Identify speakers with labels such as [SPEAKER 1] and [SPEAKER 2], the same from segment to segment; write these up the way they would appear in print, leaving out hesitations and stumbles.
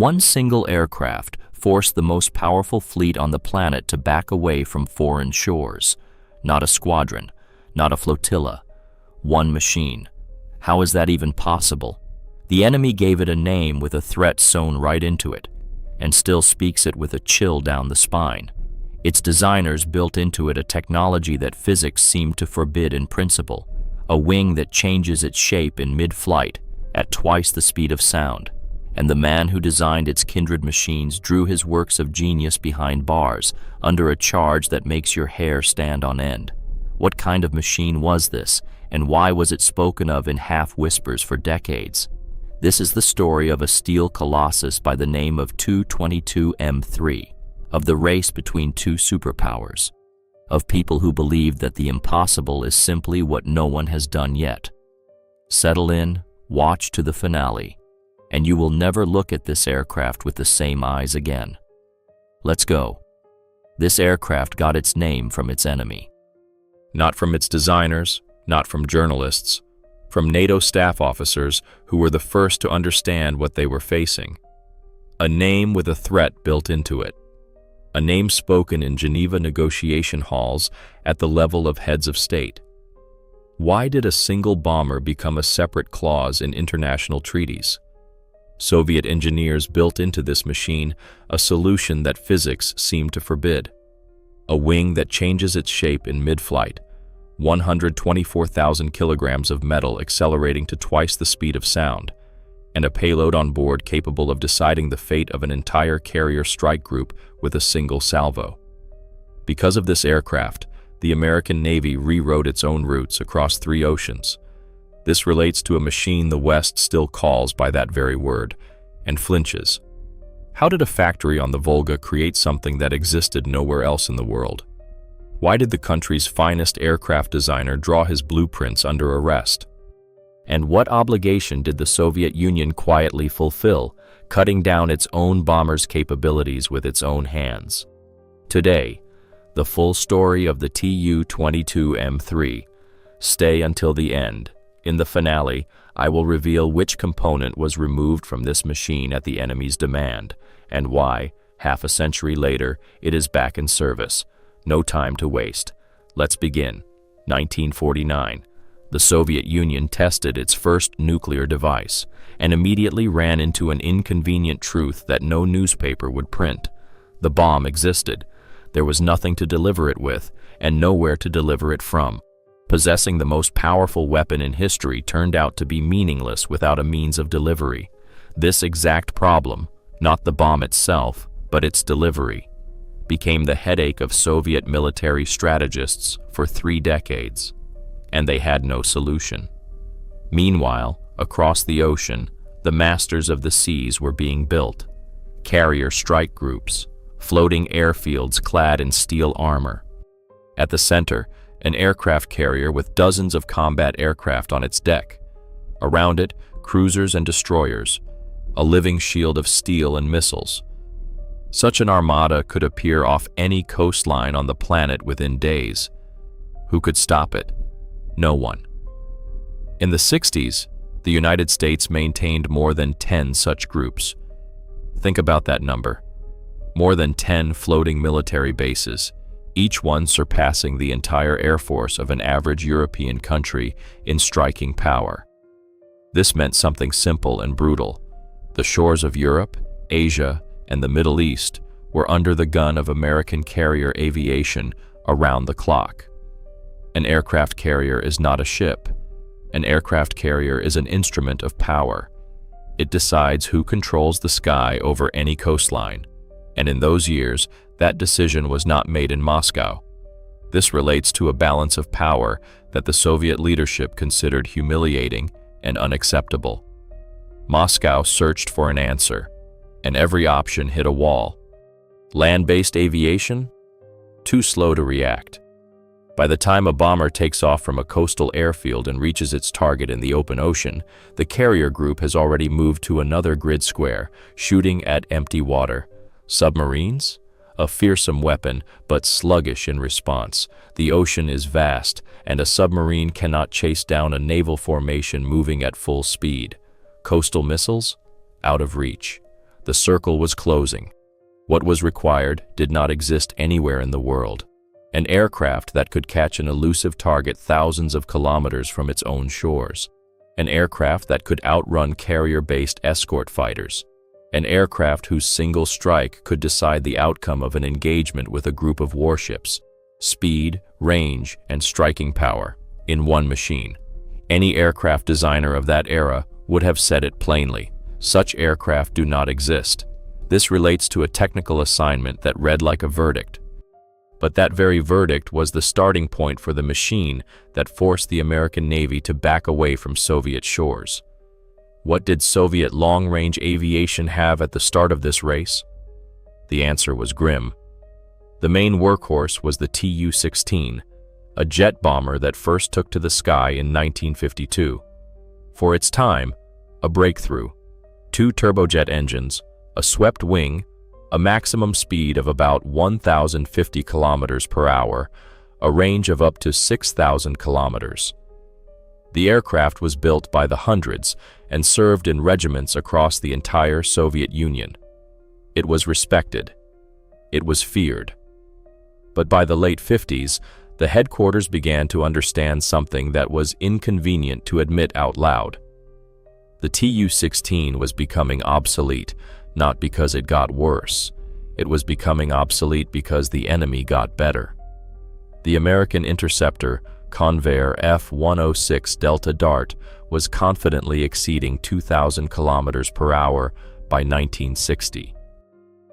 [SPEAKER 1] One single aircraft forced the most powerful fleet on the planet to back away from foreign shores. Not a squadron, not a flotilla. One machine. How is that even possible? The enemy gave it a name with a threat sewn right into it, and still speaks it with a chill down the spine. Its designers built into it a technology that physics seemed to forbid in principle, a wing that changes its shape in mid-flight at twice the speed of sound. And the man who designed its kindred machines drew his works of genius behind bars, under a charge that makes your hair stand on end. What kind of machine was this, and why was it spoken of in half-whispers for decades? This is the story of a steel colossus by the name of Tu-22M3, of the race between two superpowers, of people who believe that the impossible is simply what no one has done yet. Settle in, watch to the finale, and you will never look at this aircraft with the same eyes again. Let's go. This aircraft got its name from its enemy.
[SPEAKER 2] Not from its designers, not from journalists, from NATO staff officers who were the first to understand what they were facing. A name with a threat built into it. A name spoken in Geneva negotiation halls at the level of heads of state. Why did a single bomber become a separate clause in international treaties? Soviet engineers built into this machine a solution that physics seemed to forbid. A wing that changes its shape in mid-flight, 124,000 kilograms of metal accelerating to twice the speed of sound, and a payload on board capable of deciding the fate of an entire carrier strike group with a single salvo. Because of this aircraft, the American Navy rewrote its own routes across 3 oceans. This relates to a machine the West still calls by that very word, and flinches. How did a factory on the Volga create something that existed nowhere else in the world? Why did the country's finest aircraft designer draw his blueprints under arrest? And what obligation did the Soviet Union quietly fulfill, cutting down its own bombers' capabilities with its own hands? Today, the full story of the Tu-22M3. Stay until the end. In the finale, I will reveal which component was removed from this machine at the enemy's demand, and why, half a century later, it is back in service. No time to waste. Let's begin. 1949. The Soviet Union tested its first nuclear device, and immediately ran into an inconvenient truth that no newspaper would print. The bomb existed. There was nothing to deliver it with, and nowhere to deliver it from. Possessing the most powerful weapon in history turned out to be meaningless without a means of delivery. This exact problem, not the bomb itself, but its delivery, became the headache of Soviet military strategists for 3 decades, and they had no solution. Meanwhile, across the ocean, the masters of the seas were being built. Carrier strike groups, floating airfields clad in steel armor. At the center, an aircraft carrier with dozens of combat aircraft on its deck. Around it, cruisers and destroyers, a living shield of steel and missiles. Such an armada could appear off any coastline on the planet within days. Who could stop it? No one. In the 60s, the United States maintained more than 10 such groups. Think about that number. More than 10 floating military bases, each one surpassing the entire air force of an average European country in striking power. This meant something simple and brutal. The shores of Europe, Asia, and the Middle East were under the gun of American carrier aviation around the clock. An aircraft carrier is not a ship. An aircraft carrier is an instrument of power. It decides who controls the sky over any coastline, and in those years, that decision was not made in Moscow. This relates to a balance of power that the Soviet leadership considered humiliating and unacceptable. Moscow searched for an answer, and every option hit a wall. Land-based aviation? Too slow to react. By the time a bomber takes off from a coastal airfield and reaches its target in the open ocean, the carrier group has already moved to another grid square, shooting at empty water. Submarines? A fearsome weapon, but sluggish in response. The ocean is vast, and a submarine cannot chase down a naval formation moving at full speed. Coastal missiles? Out of reach. The circle was closing. What was required did not exist anywhere in the world. An aircraft that could catch an elusive target thousands of kilometers from its own shores. An aircraft that could outrun carrier-based escort fighters. An aircraft whose single strike could decide the outcome of an engagement with a group of warships. Speed, range, and striking power in one machine. Any aircraft designer of that era would have said it plainly. Such aircraft do not exist. This relates to a technical assignment that read like a verdict. But that very verdict was the starting point for the machine that forced the American Navy to back away from Soviet shores. What did Soviet long-range aviation have at the start of this race? The answer was grim. The main workhorse was the Tu-16, a jet bomber that first took to the sky in 1952. For its time, a breakthrough. 2 turbojet engines, a swept wing, a maximum speed of about 1,050 kilometers per hour, a range of up to 6,000 kilometers. The aircraft was built by the hundreds and served in regiments across the entire Soviet Union. It was respected. It was feared. But by the late 50s, the headquarters began to understand something that was inconvenient to admit out loud. The Tu-16 was becoming obsolete, not because it got worse. It was becoming obsolete because the enemy got better. The American interceptor, Convair F-106 Delta Dart, was confidently exceeding 2,000 kilometers per hour by 1960.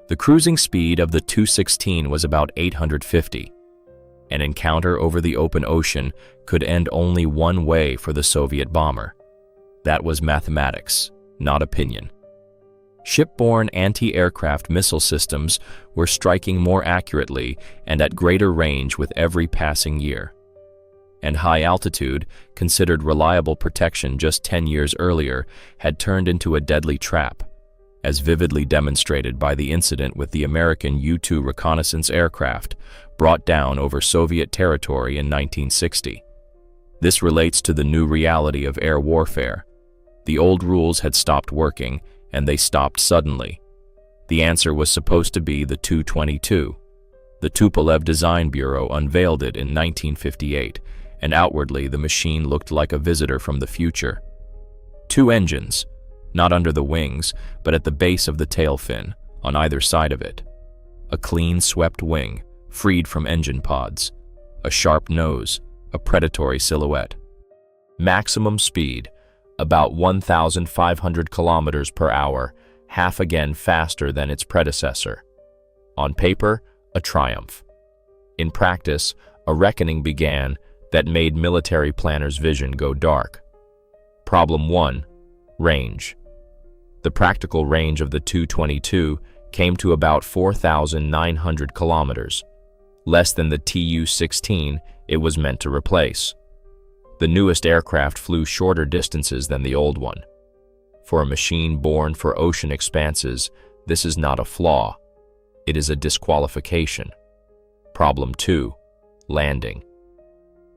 [SPEAKER 2] The cruising speed of the Tu-16 was about 850. An encounter over the open ocean could end only one way for the Soviet bomber. That was mathematics, not opinion. Shipborne anti-aircraft missile systems were striking more accurately and at greater range with every passing year. And high altitude, considered reliable protection just 10 years earlier, had turned into a deadly trap, as vividly demonstrated by the incident with the American U-2 reconnaissance aircraft brought down over Soviet territory in 1960. This relates to the new reality of air warfare. The old rules had stopped working, and they stopped suddenly. The answer was supposed to be the Tu-22. The Tupolev Design Bureau unveiled it in 1958, and outwardly the machine looked like a visitor from the future. 2 engines, not under the wings, but at the base of the tail fin, on either side of it. A clean swept wing, freed from engine pods. A sharp nose, a predatory silhouette. Maximum speed, about 1,500 kilometers per hour, half again faster than its predecessor. On paper, a triumph. In practice, a reckoning began that made military planners' vision go dark. Problem 1. Range. The practical range of the Tu-22 came to about 4,900 kilometers, less than the Tu-16 it was meant to replace. The newest aircraft flew shorter distances than the old one. For a machine born for ocean expanses, this is not a flaw. It is a disqualification. Problem 2. Landing.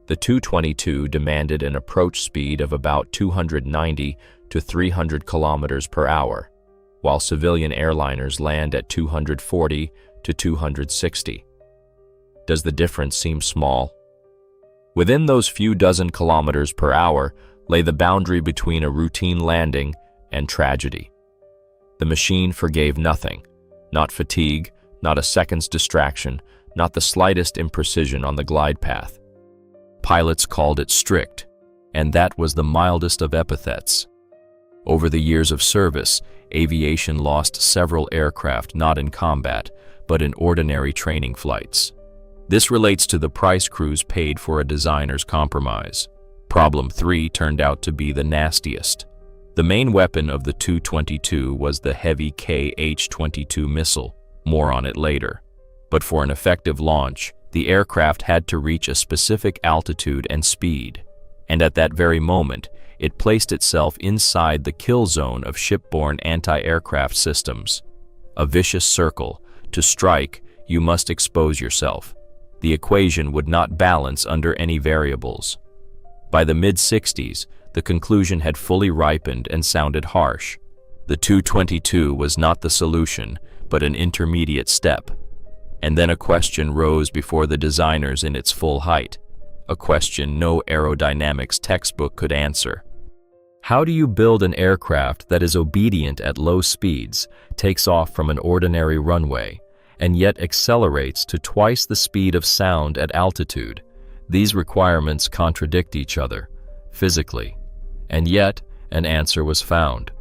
[SPEAKER 2] The Tu-22 demanded an approach speed of about 290 to 300 kilometers per hour, while civilian airliners land at 240 to 260. Does the difference seem small? Within those few dozen kilometers per hour lay the boundary between a routine landing and tragedy. The machine forgave nothing, not fatigue, not a second's distraction, not the slightest imprecision on the glide path. Pilots called it strict, and that was the mildest of epithets. Over the years of service, aviation lost several aircraft not in combat, but in ordinary training flights. This relates to the price crews paid for a designer's compromise. Problem 3 turned out to be the nastiest. The main weapon of the Tu-22 was the heavy Kh-22 missile. More on it later. But for an effective launch, the aircraft had to reach a specific altitude and speed. And at that very moment, it placed itself inside the kill zone of shipborne anti-aircraft systems. A vicious circle. To strike, you must expose yourself. The equation would not balance under any variables. By the mid-60s, the conclusion had fully ripened and sounded harsh. The Tu-22 was not the solution, but an intermediate step. And then a question rose before the designers in its full height, a question no aerodynamics textbook could answer. How do you build an aircraft that is obedient at low speeds, takes off from an ordinary runway, and yet accelerates to twice the speed of sound at altitude? These requirements contradict each other, physically, and yet an answer was found.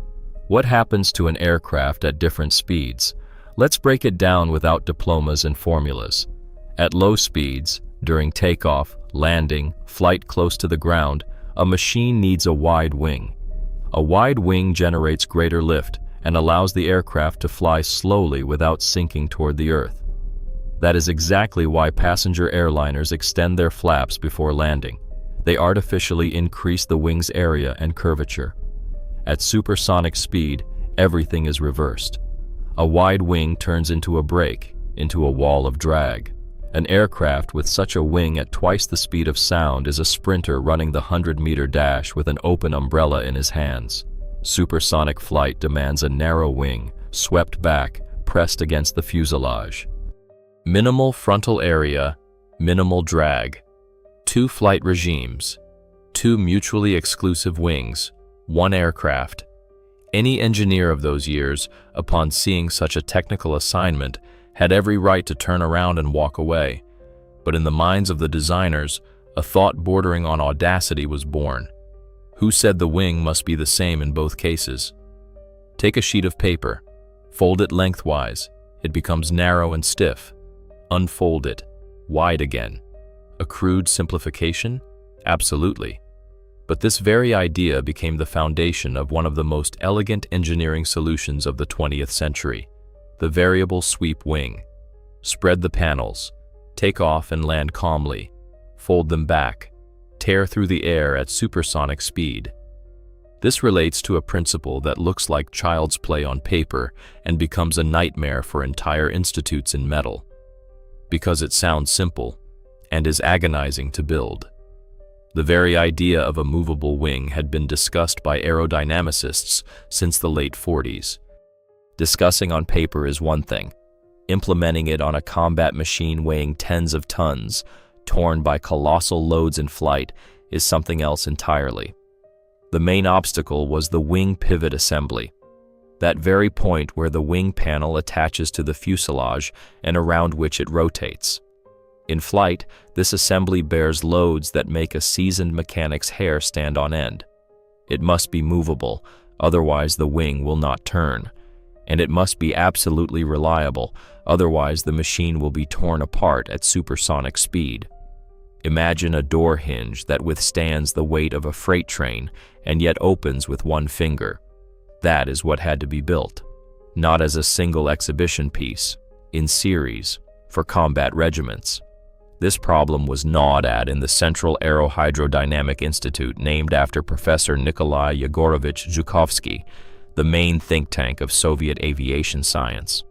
[SPEAKER 2] What happens to an aircraft at different speeds? Let's break it down without diplomas and formulas. At low speeds, during takeoff, landing, flight close to the ground, a machine needs a wide wing. A wide wing generates greater lift and allows the aircraft to fly slowly without sinking toward the earth. That is exactly why passenger airliners extend their flaps before landing. They artificially increase the wing's area and curvature. At supersonic speed, everything is reversed. A wide wing turns into a brake, into a wall of drag. An aircraft with such a wing at twice the speed of sound is a sprinter running the 100-meter dash with an open umbrella in his hands. Supersonic flight demands a narrow wing, swept back, pressed against the fuselage. Minimal frontal area, minimal drag. 2 flight regimes, 2 mutually exclusive wings, 1 aircraft. Any engineer of those years, upon seeing such a technical assignment, had every right to turn around and walk away. But in the minds of the designers, a thought bordering on audacity was born. Who said the wing must be the same in both cases? Take a sheet of paper, fold it lengthwise, it becomes narrow and stiff. Unfold it, wide again. A crude simplification? Absolutely. But this very idea became the foundation of one of the most elegant engineering solutions of the 20th century, the variable sweep wing. Spread the panels, take off and land calmly, fold them back, tear through the air at supersonic speed. This relates to a principle that looks like child's play on paper and becomes a nightmare for entire institutes in metal. Because it sounds simple and is agonizing to build. The very idea of a movable wing had been discussed by aerodynamicists since the late 40s. Discussing on paper is one thing. Implementing it on a combat machine weighing tens of tons, torn by colossal loads in flight, is something else entirely. The main obstacle was the wing pivot assembly, that very point where the wing panel attaches to the fuselage and around which it rotates. In flight, this assembly bears loads that make a seasoned mechanic's hair stand on end. It must be movable, otherwise the wing will not turn. And it must be absolutely reliable, otherwise the machine will be torn apart at supersonic speed. Imagine a door hinge that withstands the weight of a freight train and yet opens with one finger. That is what had to be built, not as a single exhibition piece, in series, for combat regiments. This problem was gnawed at in the Central Aerohydrodynamic Institute named after Professor Nikolai Yegorovich Zhukovsky, the main think tank of Soviet aviation science.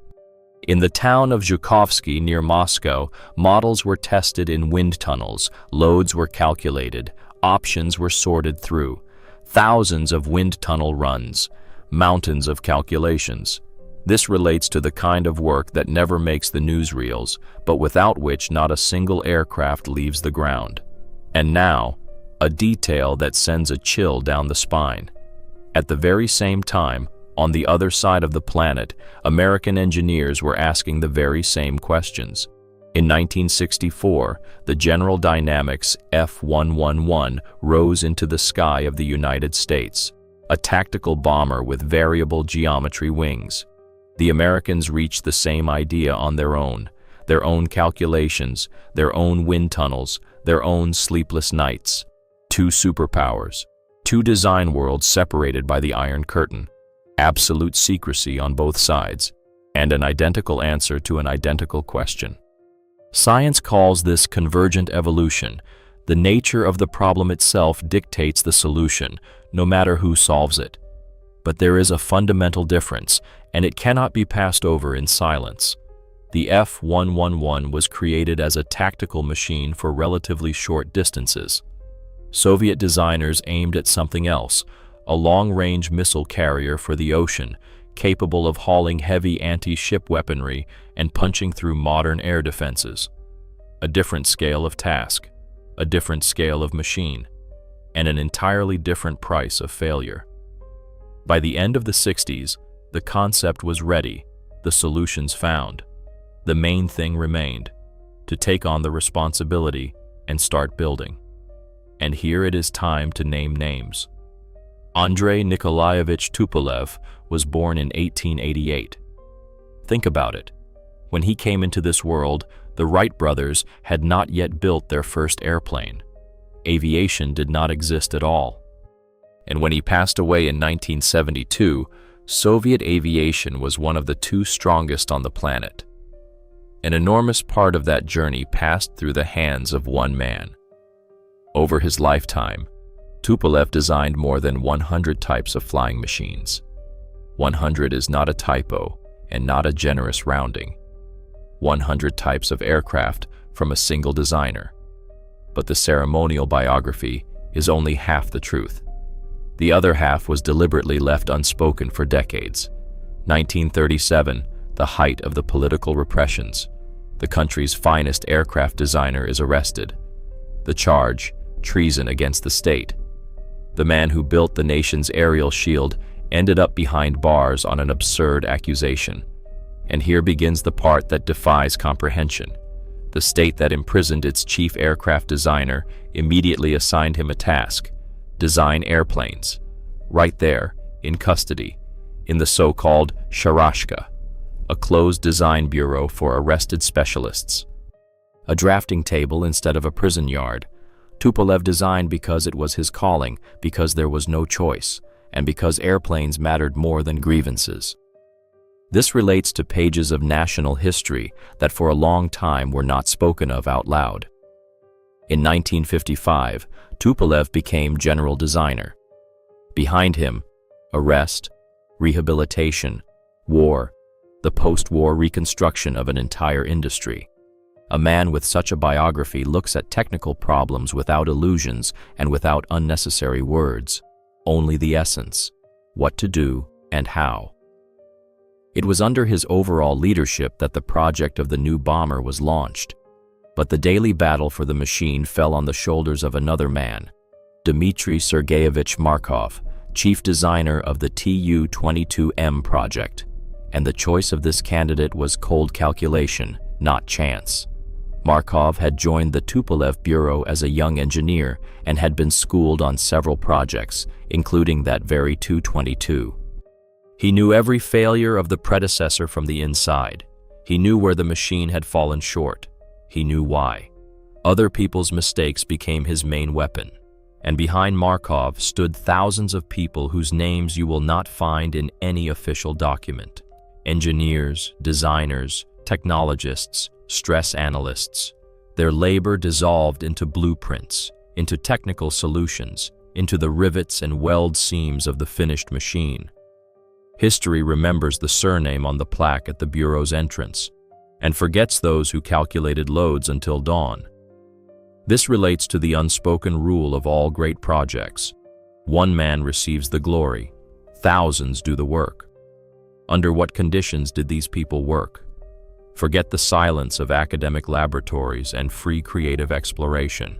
[SPEAKER 2] In the town of Zhukovsky near Moscow, models were tested in wind tunnels, loads were calculated, options were sorted through. Thousands of wind tunnel runs, mountains of calculations. This relates to the kind of work that never makes the newsreels, but without which not a single aircraft leaves the ground. And now, a detail that sends a chill down the spine. At the very same time, on the other side of the planet, American engineers were asking the very same questions. In 1964, the General Dynamics F-111 rose into the sky of the United States, a tactical bomber with variable geometry wings. The Americans reached the same idea on their own calculations, their own wind tunnels, their own sleepless nights. 2 superpowers, 2 design worlds separated by the Iron Curtain, absolute secrecy on both sides, and an identical answer to an identical question. Science calls this convergent evolution. The nature of the problem itself dictates the solution, no matter who solves it. But there is a fundamental difference, and it cannot be passed over in silence. The F-111 was created as a tactical machine for relatively short distances. Soviet designers aimed at something else, a long-range missile carrier for the ocean, capable of hauling heavy anti-ship weaponry and punching through modern air defenses. A different scale of task, a different scale of machine, and an entirely different price of failure. By the end of the 60s, the concept was ready, the solutions found. The main thing remained, to take on the responsibility and start building. And here it is time to name names. Andrei Nikolaevich Tupolev was born in 1888. Think about it. When he came into this world, the Wright brothers had not yet built their first airplane. Aviation did not exist at all. And when he passed away in 1972, Soviet aviation was one of the two strongest on the planet. An enormous part of that journey passed through the hands of one man. Over his lifetime, Tupolev designed more than 100 types of flying machines. 100 is not a typo and not a generous rounding. 100 types of aircraft from a single designer. But the ceremonial biography is only half the truth. The other half was deliberately left unspoken for decades. 1937, the height of the political repressions. The country's finest aircraft designer is arrested. The charge, treason against the state. The man who built the nation's aerial shield ended up behind bars on an absurd accusation. And here begins the part that defies comprehension. The state that imprisoned its chief aircraft designer immediately assigned him a task: design airplanes. Right there, in custody, in the so-called Sharashka, a closed design bureau for arrested specialists. A drafting table instead of a prison yard. Tupolev designed because it was his calling, because there was no choice, and because airplanes mattered more than grievances. This relates to pages of national history that for a long time were not spoken of out loud. In 1955, Tupolev became general designer. Behind him, arrest, rehabilitation, war, the post-war reconstruction of an entire industry. A man with such a biography looks at technical problems without illusions and without unnecessary words, only the essence, what to do and how. It was under his overall leadership that the project of the new bomber was launched. But the daily battle for the machine fell on the shoulders of another man, Dmitry Sergeyevich Markov, chief designer of the Tu-22M project. And the choice of this candidate was cold calculation, not chance. Markov had joined the Tupolev Bureau as a young engineer and had been schooled on several projects, including that very Tu-22. He knew every failure of the predecessor from the inside. He knew where the machine had fallen short. He knew why. Other people's mistakes became his main weapon. And behind Markov stood thousands of people whose names you will not find in any official document. Engineers, designers, technologists, stress analysts. Their labor dissolved into blueprints, into technical solutions, into the rivets and weld seams of the finished machine. History remembers the surname on the plaque at the Bureau's entrance, and forgets those who calculated loads until dawn. This relates to the unspoken rule of all great projects. One man receives the glory, thousands do the work. Under what conditions did these people work? Forget the silence of academic laboratories and free creative exploration.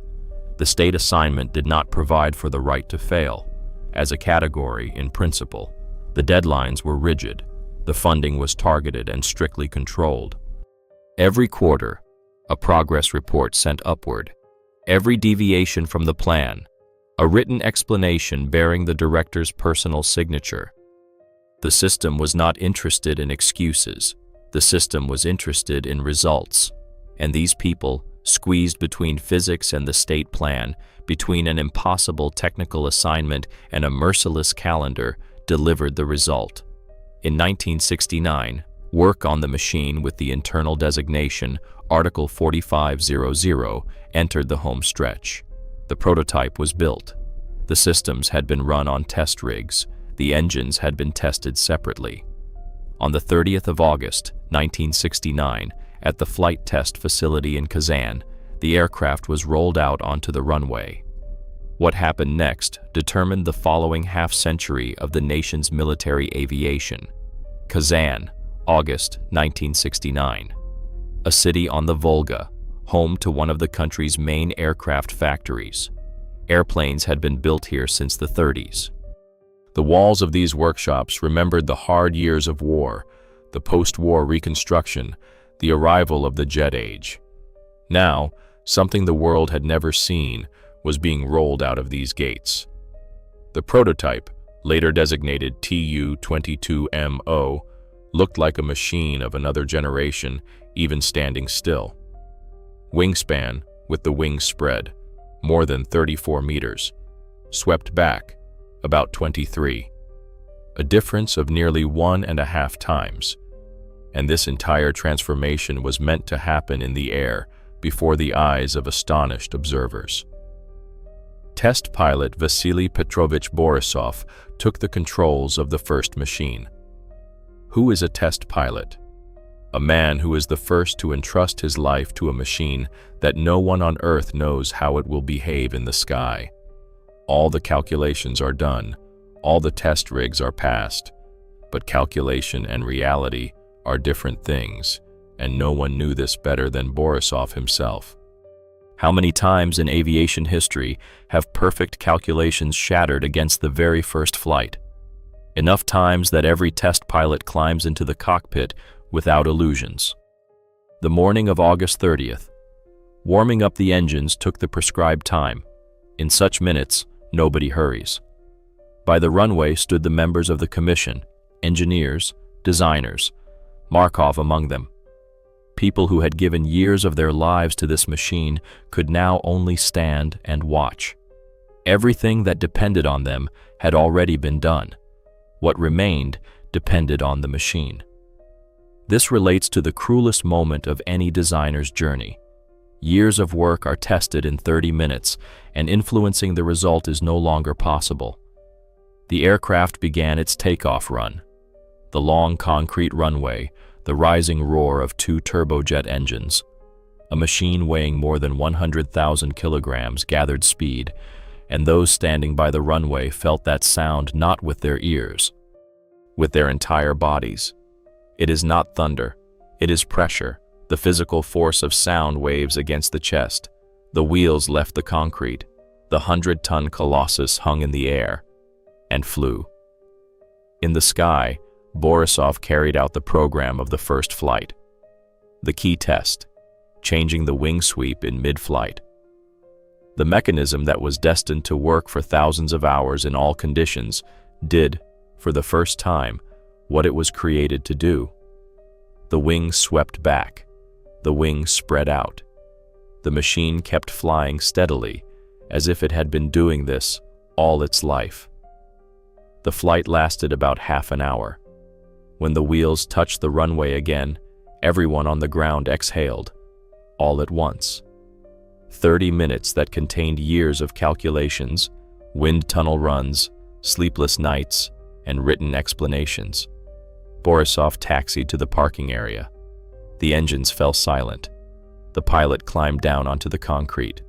[SPEAKER 2] The state assignment did not provide for the right to fail, as a category in principle. The deadlines were rigid. The funding was targeted and strictly controlled. Every quarter, a progress report sent upward. Every deviation from the plan, a written explanation bearing the director's personal signature. The system was not interested in excuses. The system was interested in results. And these people, squeezed between physics and the state plan, between an impossible technical assignment and a merciless calendar, delivered the result. In 1969, work on the machine with the internal designation Article 4500 entered the home stretch. The prototype was built. The systems had been run on test rigs. The engines had been tested separately. On the 30th of August, 1969, at the flight test facility in Kazan, the aircraft was rolled out onto the runway. What happened next determined the following half-century of the nation's military aviation. Kazan, August 1969. A city on the Volga, home to one of the country's main aircraft factories. Airplanes had been built here since the 30s. The walls of these workshops remembered the hard years of war, the post-war reconstruction, the arrival of the jet age. Now, something the world had never seen was being rolled out of these gates. The prototype, later designated Tu-22MO, looked like a machine of another generation, even standing still. Wingspan, with the wings spread, more than 34 meters. Swept back, about 23. A difference of nearly 1.5 times. And this entire transformation was meant to happen in the air before the eyes of astonished observers. Test pilot Vasily Petrovich Borisov took the controls of the first machine. Who is a test pilot? A man who is the first to entrust his life to a machine that no one on Earth knows how it will behave in the sky. All the calculations are done, all the test rigs are passed, but calculation and reality are different things, and no one knew this better than Borisov himself. How many times in aviation history have perfect calculations shattered against the very first flight? Enough times that every test pilot climbs into the cockpit without illusions. The morning of August 30th. Warming up the engines took the prescribed time. In such minutes, nobody hurries. By the runway stood the members of the commission, engineers, designers, Markov among them. People who had given years of their lives to this machine could now only stand and watch. Everything that depended on them had already been done. What remained depended on the machine. This relates to the cruelest moment of any designer's journey. Years of work are tested in 30 minutes, and influencing the result is no longer possible. The aircraft began its takeoff run. The long concrete runway, the rising roar of 2 turbojet engines. A machine weighing more than 100,000 kilograms gathered speed, and those standing by the runway felt that sound not with their ears, with their entire bodies. It is not thunder, it is pressure, the physical force of sound waves against the chest. The wheels left the concrete, the 100-ton colossus hung in the air, and flew. In the sky, Borisov carried out the program of the first flight. The key test, changing the wing sweep in mid-flight. The mechanism that was destined to work for thousands of hours in all conditions did, for the first time, what it was created to do. The wings swept back. The wings spread out. The machine kept flying steadily, as if it had been doing this all its life. The flight lasted about half an hour. When the wheels touched the runway again, everyone on the ground exhaled, all at once. 30 minutes that contained years of calculations, wind tunnel runs, sleepless nights, and written explanations. Borisov taxied to the parking area. The engines fell silent. The pilot climbed down onto the concrete.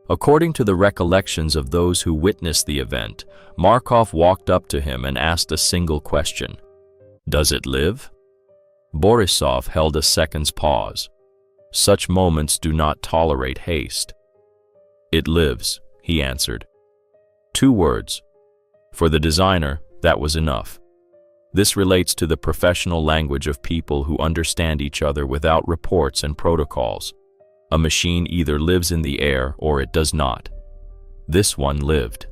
[SPEAKER 2] According to the recollections of those who witnessed the event, Markov walked up to him and asked a single question. "Does it live?" Borisov held a second's pause. Such moments do not tolerate haste. "It lives," he answered. 2 words. For the designer, that was enough. This relates to the professional language of people who understand each other without reports and protocols. A machine either lives in the air or it does not. This one lived.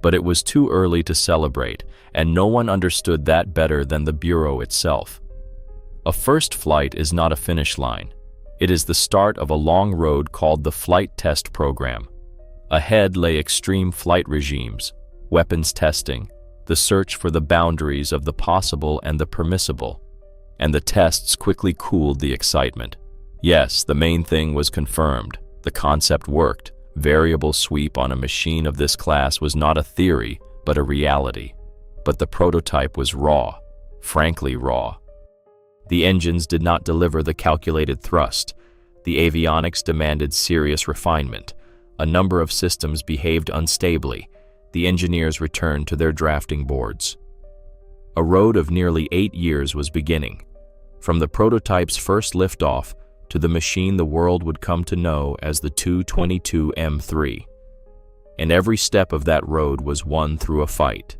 [SPEAKER 2] But it was too early to celebrate, and no one understood that better than the Bureau itself. A first flight is not a finish line. It is the start of a long road called the flight test program. Ahead lay extreme flight regimes, weapons testing, the search for the boundaries of the possible and the permissible. And the tests quickly cooled the excitement. Yes, the main thing was confirmed. The concept worked. Variable sweep on a machine of this class was not a theory, but a reality. But the prototype was raw, frankly raw. The engines did not deliver the calculated thrust. The avionics demanded serious refinement, A number of systems behaved unstably. The engineers returned to their drafting boards. A road of nearly 8 years was beginning, from the prototype's first liftoff to the machine the world would come to know as the Tu-22M3. And every step of that road was won through a fight.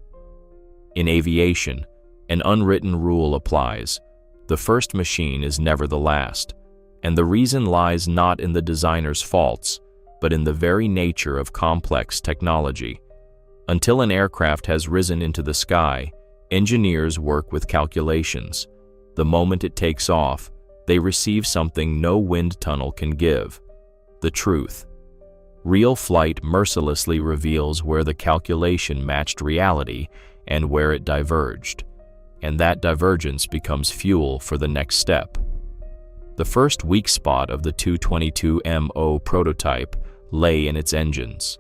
[SPEAKER 2] In aviation, an unwritten rule applies: the first machine is never the last, and the reason lies not in the designer's faults, but in the very nature of complex technology. Until an aircraft has risen into the sky, engineers work with calculations. The moment it takes off, they receive something no wind tunnel can give: the truth. Real flight mercilessly reveals where the calculation matched reality and where it diverged, and that divergence becomes fuel for the next step. The first weak spot of the Tu-22MO prototype lay in its engines.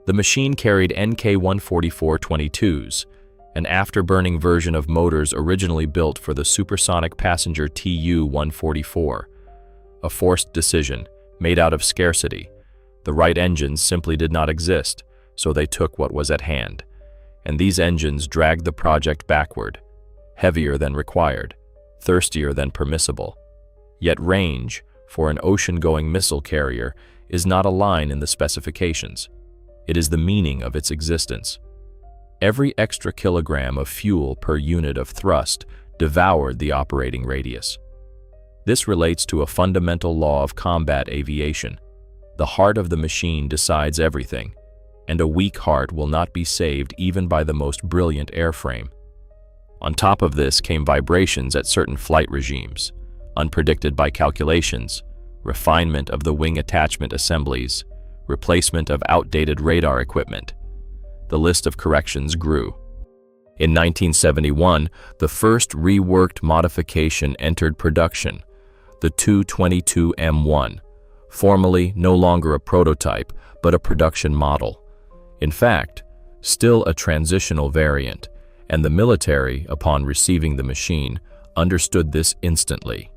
[SPEAKER 2] The machine carried NK-144-22s, an afterburning version of motors originally built for the supersonic passenger Tu-144. A forced decision, made out of scarcity. The right engines simply did not exist, so they took what was at hand. And these engines dragged the project backward, heavier than required, thirstier than permissible. Yet range, for an ocean-going missile carrier, is not a line in the specifications. It is the meaning of its existence. Every extra kilogram of fuel per unit of thrust devoured the operating radius. This relates to a fundamental law of combat aviation. The heart of the machine decides everything, and a weak heart will not be saved even by the most brilliant airframe. On top of this came vibrations at certain flight regimes, unpredicted by calculations, refinement of the wing attachment assemblies, replacement of outdated radar equipment. The list of corrections grew. In 1971, the first reworked modification entered production, the Tu-22M1, formally no longer a prototype, but a production model. In fact, still a transitional variant, and the military, upon receiving the machine, understood this instantly.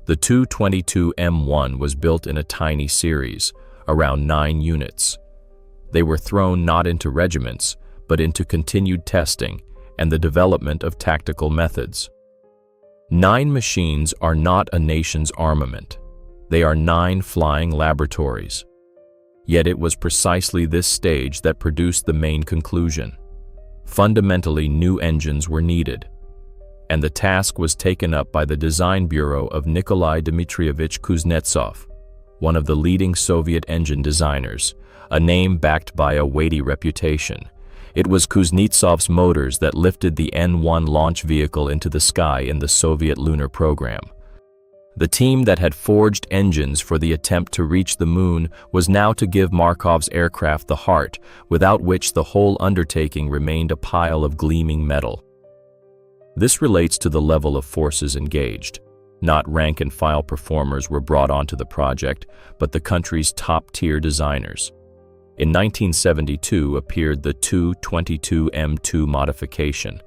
[SPEAKER 2] The Tu-22M1 was built in a tiny series, around 9 units. They were thrown not into regiments, but into continued testing and the development of tactical methods. 9 machines are not a nation's armament. They are 9 flying laboratories. Yet it was precisely this stage that produced the main conclusion. Fundamentally new engines were needed, and the task was taken up by the design bureau of Nikolai Dmitrievich Kuznetsov, one of the leading Soviet engine designers, a name backed by a weighty reputation. It was Kuznetsov's motors that lifted the N-1 launch vehicle into the sky in the Soviet lunar program. The team that had forged engines for the attempt to reach the moon was now to give Markov's aircraft the heart, without which the whole undertaking remained a pile of gleaming metal. This relates to the level of forces engaged. Not rank-and-file performers were brought onto the project, but the country's top-tier designers. In 1972 appeared the Tu-22M2 modification,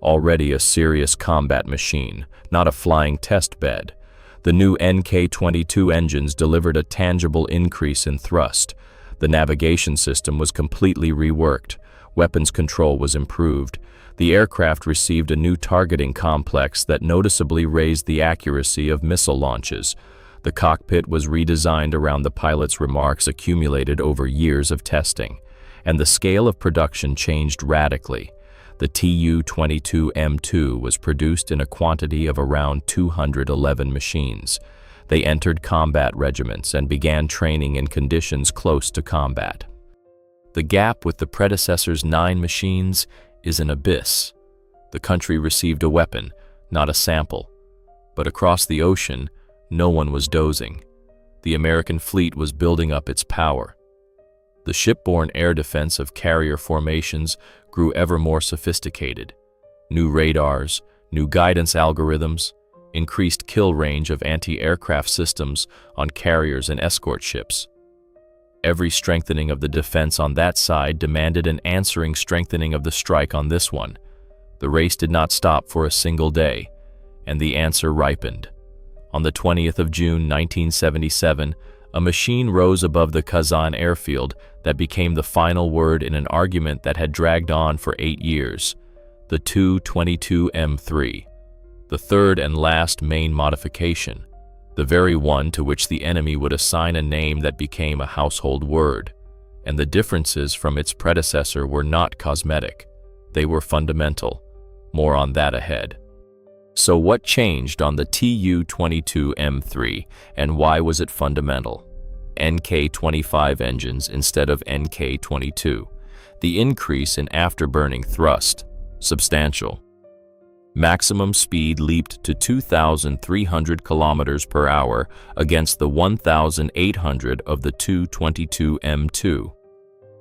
[SPEAKER 2] already a serious combat machine, not a flying test bed. The new NK-22 engines delivered a tangible increase in thrust. The navigation system was completely reworked. Weapons control was improved. The aircraft received a new targeting complex that noticeably raised the accuracy of missile launches. The cockpit was redesigned around the pilot's remarks accumulated over years of testing, and the scale of production changed radically. The Tu-22M2 was produced in a quantity of around 211 machines. They entered combat regiments and began training in conditions close to combat. The gap with the predecessor's 9 machines is an abyss. The country received a weapon, not a sample. But across the ocean, no one was dozing. The American fleet was building up its power. The shipborne air defense of carrier formations grew ever more sophisticated. New radars, new guidance algorithms, increased kill range of anti-aircraft systems on carriers and escort ships. Every strengthening of the defense on that side demanded an answering strengthening of the strike on this one. The race did not stop for a single day, and the answer ripened. On the 20th of June 1977, a machine rose above the Kazan airfield that became the final word in an argument that had dragged on for 8 years, the Tu-22M3, the third and last main modification, the very one to which the enemy would assign a name that became a household word, and the differences from its predecessor were not cosmetic, they were fundamental. More on that ahead. So what changed on the Tu-22M3 and why was it fundamental? NK-25 engines instead of NK-22. The increase in afterburning thrust, substantial. Maximum speed leaped to 2,300 kilometers per hour against the 1,800 of the Tu-22M2.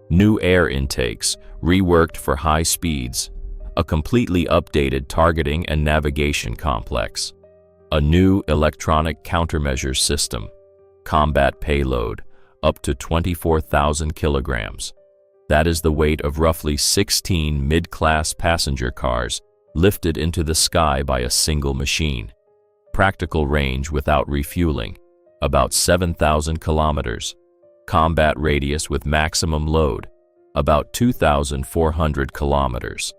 [SPEAKER 2] New air intakes, reworked for high speeds, a completely updated targeting and navigation complex, a new electronic countermeasure system, combat payload, up to 24,000 kilograms. That is the weight of roughly 16 mid-class passenger cars lifted into the sky by a single machine. Practical range without refueling, about 7,000 kilometers. Combat radius with maximum load, about 2,400 kilometers.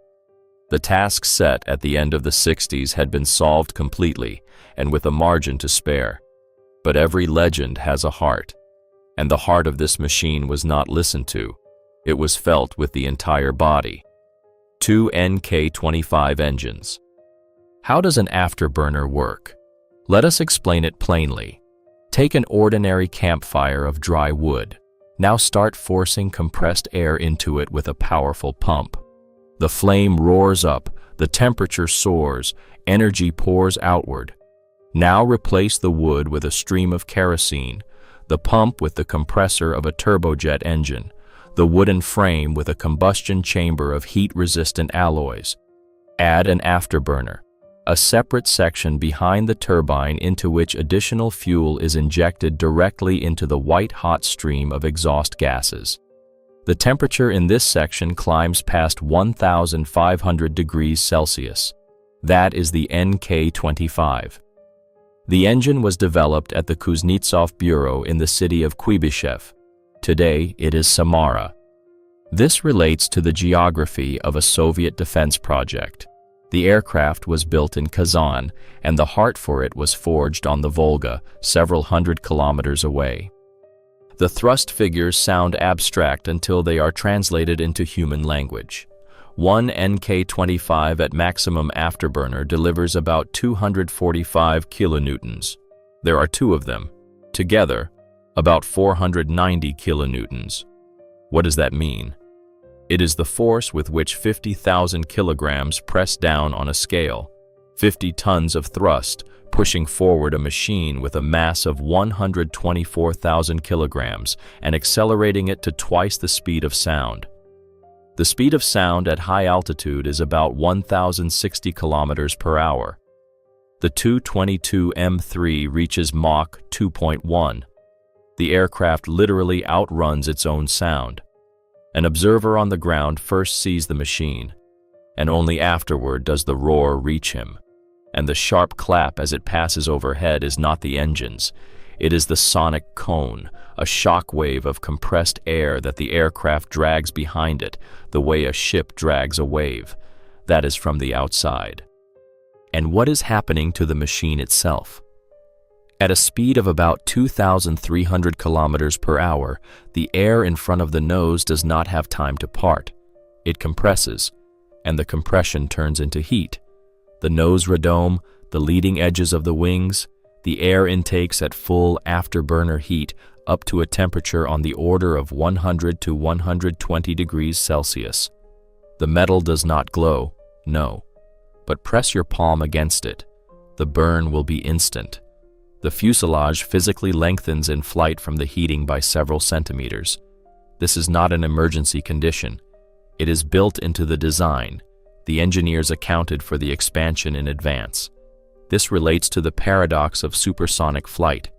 [SPEAKER 2] The task set at the end of the 60s had been solved completely and with a margin to spare. But every legend has a heart, and the heart of this machine was not listened to. It was felt with the entire body. 2 NK-25 engines. How does an afterburner work? Let us explain it plainly. Take an ordinary campfire of dry wood. Now start forcing compressed air into it with a powerful pump. The flame roars up, the temperature soars, energy pours outward. Now replace the wood with a stream of kerosene, the pump with the compressor of a turbojet engine, the wooden frame with a combustion chamber of heat-resistant alloys. Add an afterburner, a separate section behind the turbine into which additional fuel is injected directly into the white-hot stream of exhaust gases. The temperature in this section climbs past 1,500 degrees Celsius. That is the NK-25. The engine was developed at the Kuznetsov Bureau in the city of Kuibyshev. Today, it is Samara. This relates to the geography of a Soviet defense project. The aircraft was built in Kazan, and the heart for it was forged on the Volga, several hundred kilometers away. The thrust figures sound abstract until they are translated into human language. One NK-25 at maximum afterburner delivers about 245 kilonewtons. There are 2 of them. Together, about 490 kilonewtons. What does that mean? It is the force with which 50,000 kilograms press down on a scale, 50 tons of thrust, pushing forward a machine with a mass of 124,000 kilograms and accelerating it to twice the speed of sound. The speed of sound at high altitude is about 1,060 kilometers per hour. The Tu-22M3 reaches Mach 2.1. The aircraft literally outruns its own sound. An observer on the ground first sees the machine, and only afterward does the roar reach him. And the sharp clap as it passes overhead is not the engines. It is the sonic cone, a shock wave of compressed air that the aircraft drags behind it, the way a ship drags a wave. That is from the outside. And what is happening to the machine itself? At a speed of about 2,300 kilometers per hour, the air in front of the nose does not have time to part. It compresses, and the compression turns into heat. The nose radome, the leading edges of the wings, the air intakes at full afterburner heat up to a temperature on the order of 100 to 120 degrees Celsius. The metal does not glow, no, but press your palm against it. The burn will be instant. The fuselage physically lengthens in flight from the heating by several centimeters. This is not an emergency condition. It is built into the design. The engineers accounted for the expansion in advance. This relates to the paradox of supersonic flight.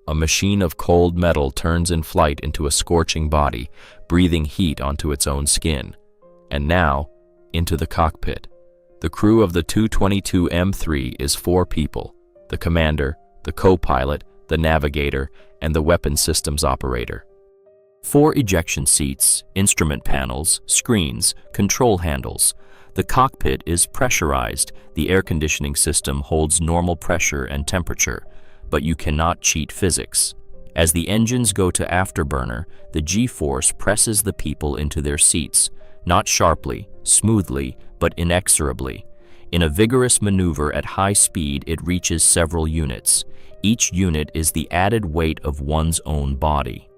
[SPEAKER 2] A machine of cold metal turns in flight into a scorching body, breathing heat onto its own skin. And now, into the cockpit. The crew of the Tu-22M3 is 4 people: the commander, the co-pilot, the navigator, and the weapon systems operator.
[SPEAKER 1] 4 ejection seats, instrument panels, screens, control handles. The cockpit is pressurized. The air conditioning system holds normal pressure and temperature, but you cannot cheat physics. As the engines go to afterburner, the G-force presses the people into their seats, not sharply, smoothly, but inexorably. In a vigorous maneuver at high speed, it reaches several units. Each unit is the added weight of one's own body.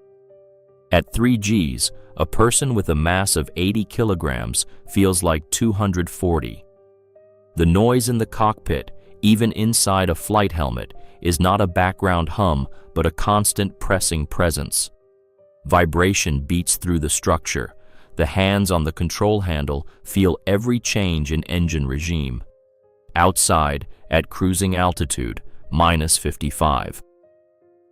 [SPEAKER 1] At 3 Gs, a person with a mass of 80 kilograms feels like 240. The noise in the cockpit, even inside a flight helmet, is not a background hum, but a constant pressing presence. Vibration beats through the structure. The hands on the control handle feel every change in engine regime. Outside, at cruising altitude, -55.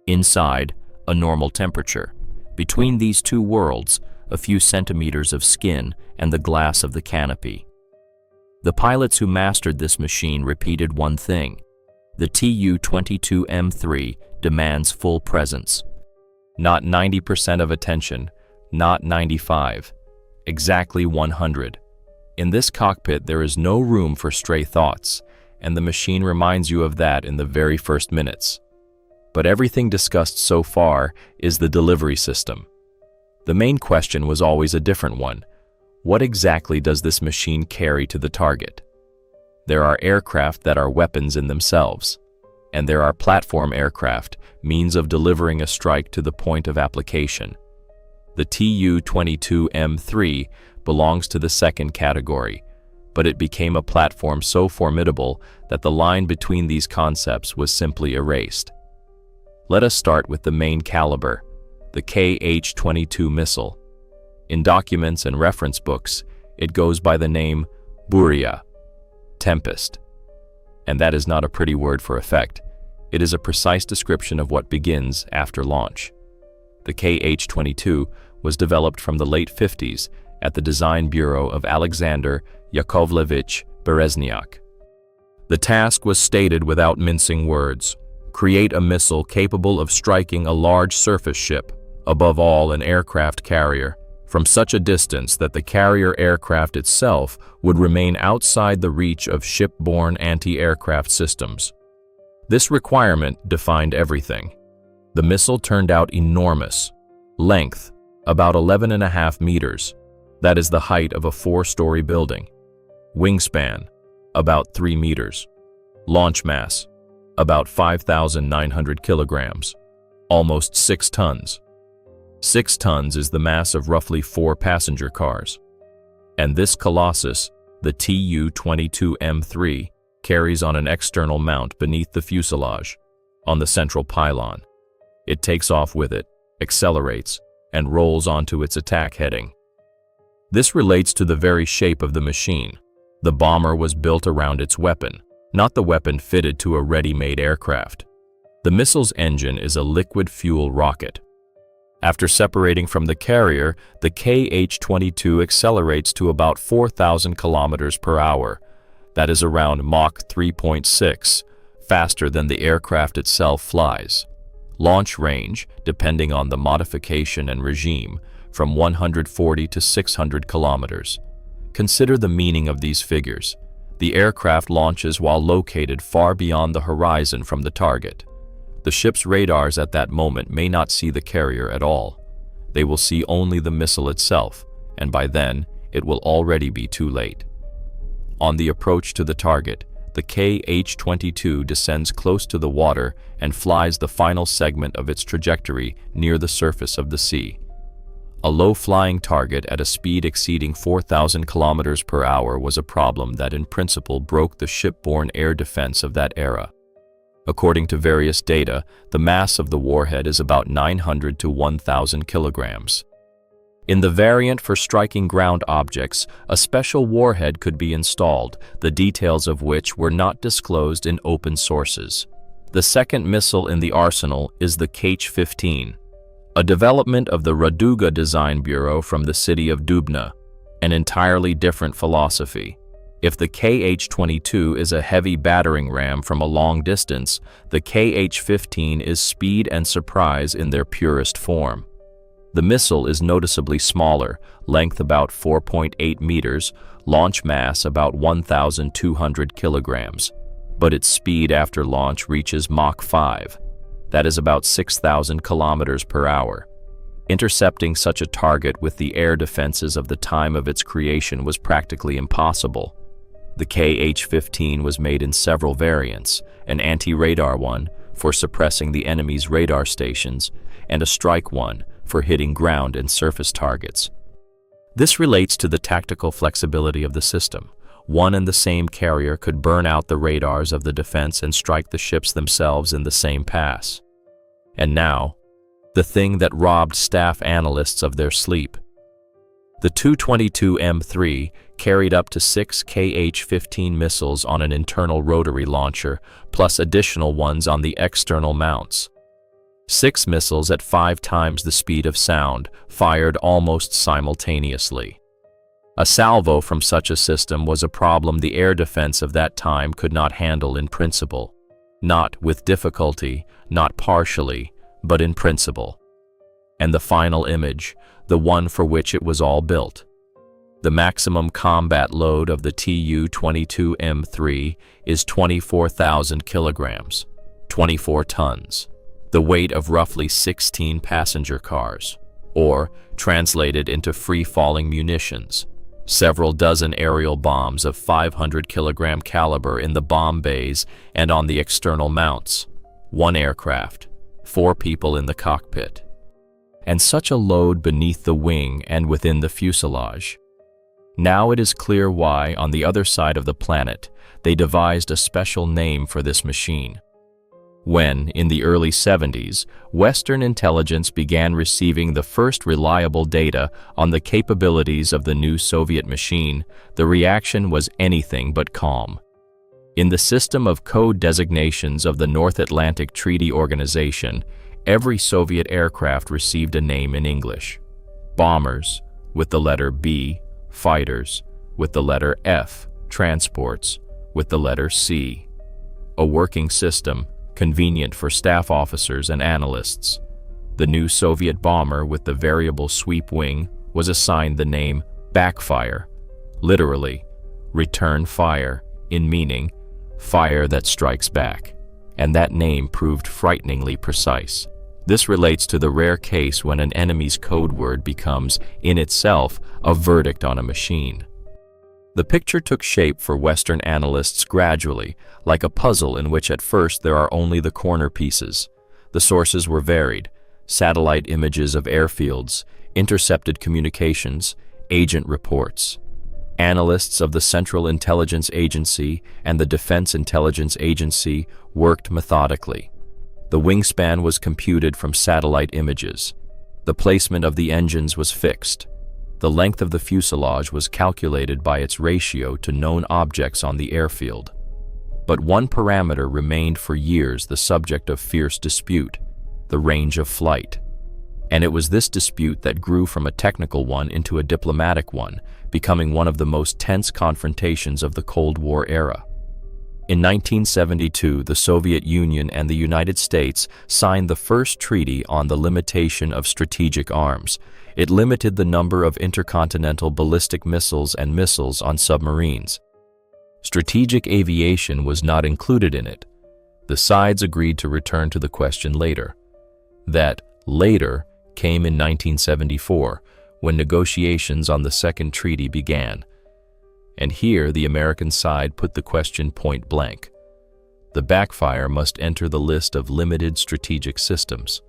[SPEAKER 1] Inside, a normal temperature. Between these two worlds, a few centimeters of skin and the glass of the canopy. The pilots who mastered this machine repeated one thing. The Tu-22M3 demands full presence.
[SPEAKER 2] Not 90% of attention, not 95, exactly 100. In this cockpit, there is no room for stray thoughts, and the machine reminds you of that in the very first minutes. But everything discussed so far is the delivery system. The main question was always a different one. What exactly does this machine carry to the target? There are aircraft that are weapons in themselves, and there are platform aircraft, means of delivering a strike to the point of application. The Tu-22M3 belongs to the second category, but it became a platform so formidable that the line between these concepts was simply erased. Let us start with the main caliber, the Kh-22 missile. In documents and reference books, it goes by the name Buria, Tempest. And that is not a pretty word for effect. It is a precise description of what begins after launch. The Kh-22 was developed from the late 50s at the design bureau of Alexander Yakovlevich Berezniak. The task was stated without mincing words: create a missile capable of striking a large surface ship, above all an aircraft carrier, from such a distance that the carrier aircraft itself would remain outside the reach of ship-borne anti-aircraft systems. This requirement defined everything. The missile turned out enormous. Length, about 11.5 meters. That is the height of a 4-story building. Wingspan, about 3 meters. Launch mass, about 5,900 kilograms, almost 6 tons. 6 tons is the mass of roughly 4 passenger cars. And this colossus, the Tu-22M3, carries on an external mount beneath the fuselage, on the central pylon. It takes off with it, accelerates, and rolls onto its attack heading. This relates to the very shape of the machine. The bomber was built around its weapon, not the weapon fitted to a ready-made aircraft. The missile's engine is a liquid fuel rocket. After separating from the carrier, the Kh-22 accelerates to about 4,000 kilometers per hour. That is around Mach 3.6, faster than the aircraft itself flies. Launch range, depending on the modification and regime, from 140 to 600 kilometers. Consider the meaning of these figures. The aircraft launches while located far beyond the horizon from the target. The ship's radars at that moment may not see the carrier at all. They will see only the missile itself, and by then, it will already be too late. On the approach to the target, the Kh-22 descends close to the water and flies the final segment of its trajectory near the surface of the sea. A low-flying target at a speed exceeding 4,000 kilometers per hour was a problem that in principle broke the shipborne air defense of that era. According to various data, the mass of the warhead is about 900 to 1,000 kilograms. In the variant for striking ground objects, a special warhead could be installed, the details of which were not disclosed in open sources. The second missile in the arsenal is the Kh-15, a development of the Raduga Design Bureau from the city of Dubna, an entirely different philosophy. If the KH-22 is a heavy battering ram from a long distance, the KH-15 is speed and surprise in their purest form. The missile is noticeably smaller, length about 4.8 meters, launch mass about 1,200 kilograms, but its speed after launch reaches Mach 5. That is about 6,000 kilometers per hour. Intercepting such a target with the air defenses of the time of its creation was practically impossible. The KH-15 was made in several variants, an anti-radar one for suppressing the enemy's radar stations, and a strike one for hitting ground and surface targets. This relates to the tactical flexibility of the system. One and the same carrier could burn out the radars of the defense and strike the ships themselves in the same pass. And now, the thing that robbed staff analysts of their sleep. The Tu-22M3 carried up to 6 KH-15 missiles on an internal rotary launcher, plus additional ones on the external mounts. 6 missiles at 5 times the speed of sound, fired almost simultaneously. A salvo from such a system was a problem the air defense of that time could not handle in principle. Not with difficulty, not partially, but in principle. And the final image, the one for which it was all built. The maximum combat load of the Tu-22M3 is 24,000 kilograms, 24 tons, the weight of roughly 16 passenger cars, or, translated into free-falling munitions, several dozen aerial bombs of 500-kilogram caliber in the bomb bays and on the external mounts, 1 aircraft, 4 people in the cockpit, and such a load beneath the wing and within the fuselage. Now it is clear why, on the other side of the planet, they devised a special name for this machine. When, in the early 70s, Western intelligence began receiving the first reliable data on the capabilities of the new Soviet machine, the reaction was anything but calm. In the system of code designations of the North Atlantic Treaty Organization, every Soviet aircraft received a name in English. Bombers, with the letter B; fighters, with the letter F; transports, with the letter C. A working system, convenient for staff officers and analysts. The new Soviet bomber with the variable sweep wing was assigned the name backfire, literally, return fire, in meaning, fire that strikes back, and that name proved frighteningly precise. This relates to the rare case when an enemy's code word becomes, in itself, a verdict on a machine. The picture took shape for Western analysts gradually, like a puzzle in which at first there are only the corner pieces. The sources were varied: satellite images of airfields, intercepted communications, agent reports. Analysts of the Central Intelligence Agency and the Defense Intelligence Agency worked methodically. The wingspan was computed from satellite images. The placement of the engines was fixed. The length of the fuselage was calculated by its ratio to known objects on the airfield. But one parameter remained for years the subject of fierce dispute: the range of flight. And it was this dispute that grew from a technical one into a diplomatic one, becoming one of the most tense confrontations of the Cold War era. In 1972, the Soviet Union and the United States signed the first treaty on the limitation of strategic arms. It limited the number of intercontinental ballistic missiles and missiles on submarines. Strategic aviation was not included in it. The sides agreed to return to the question later. That later came in 1974, when negotiations on the second treaty began. And here the American side put the question point blank. The backfire must enter the list of limited strategic systems.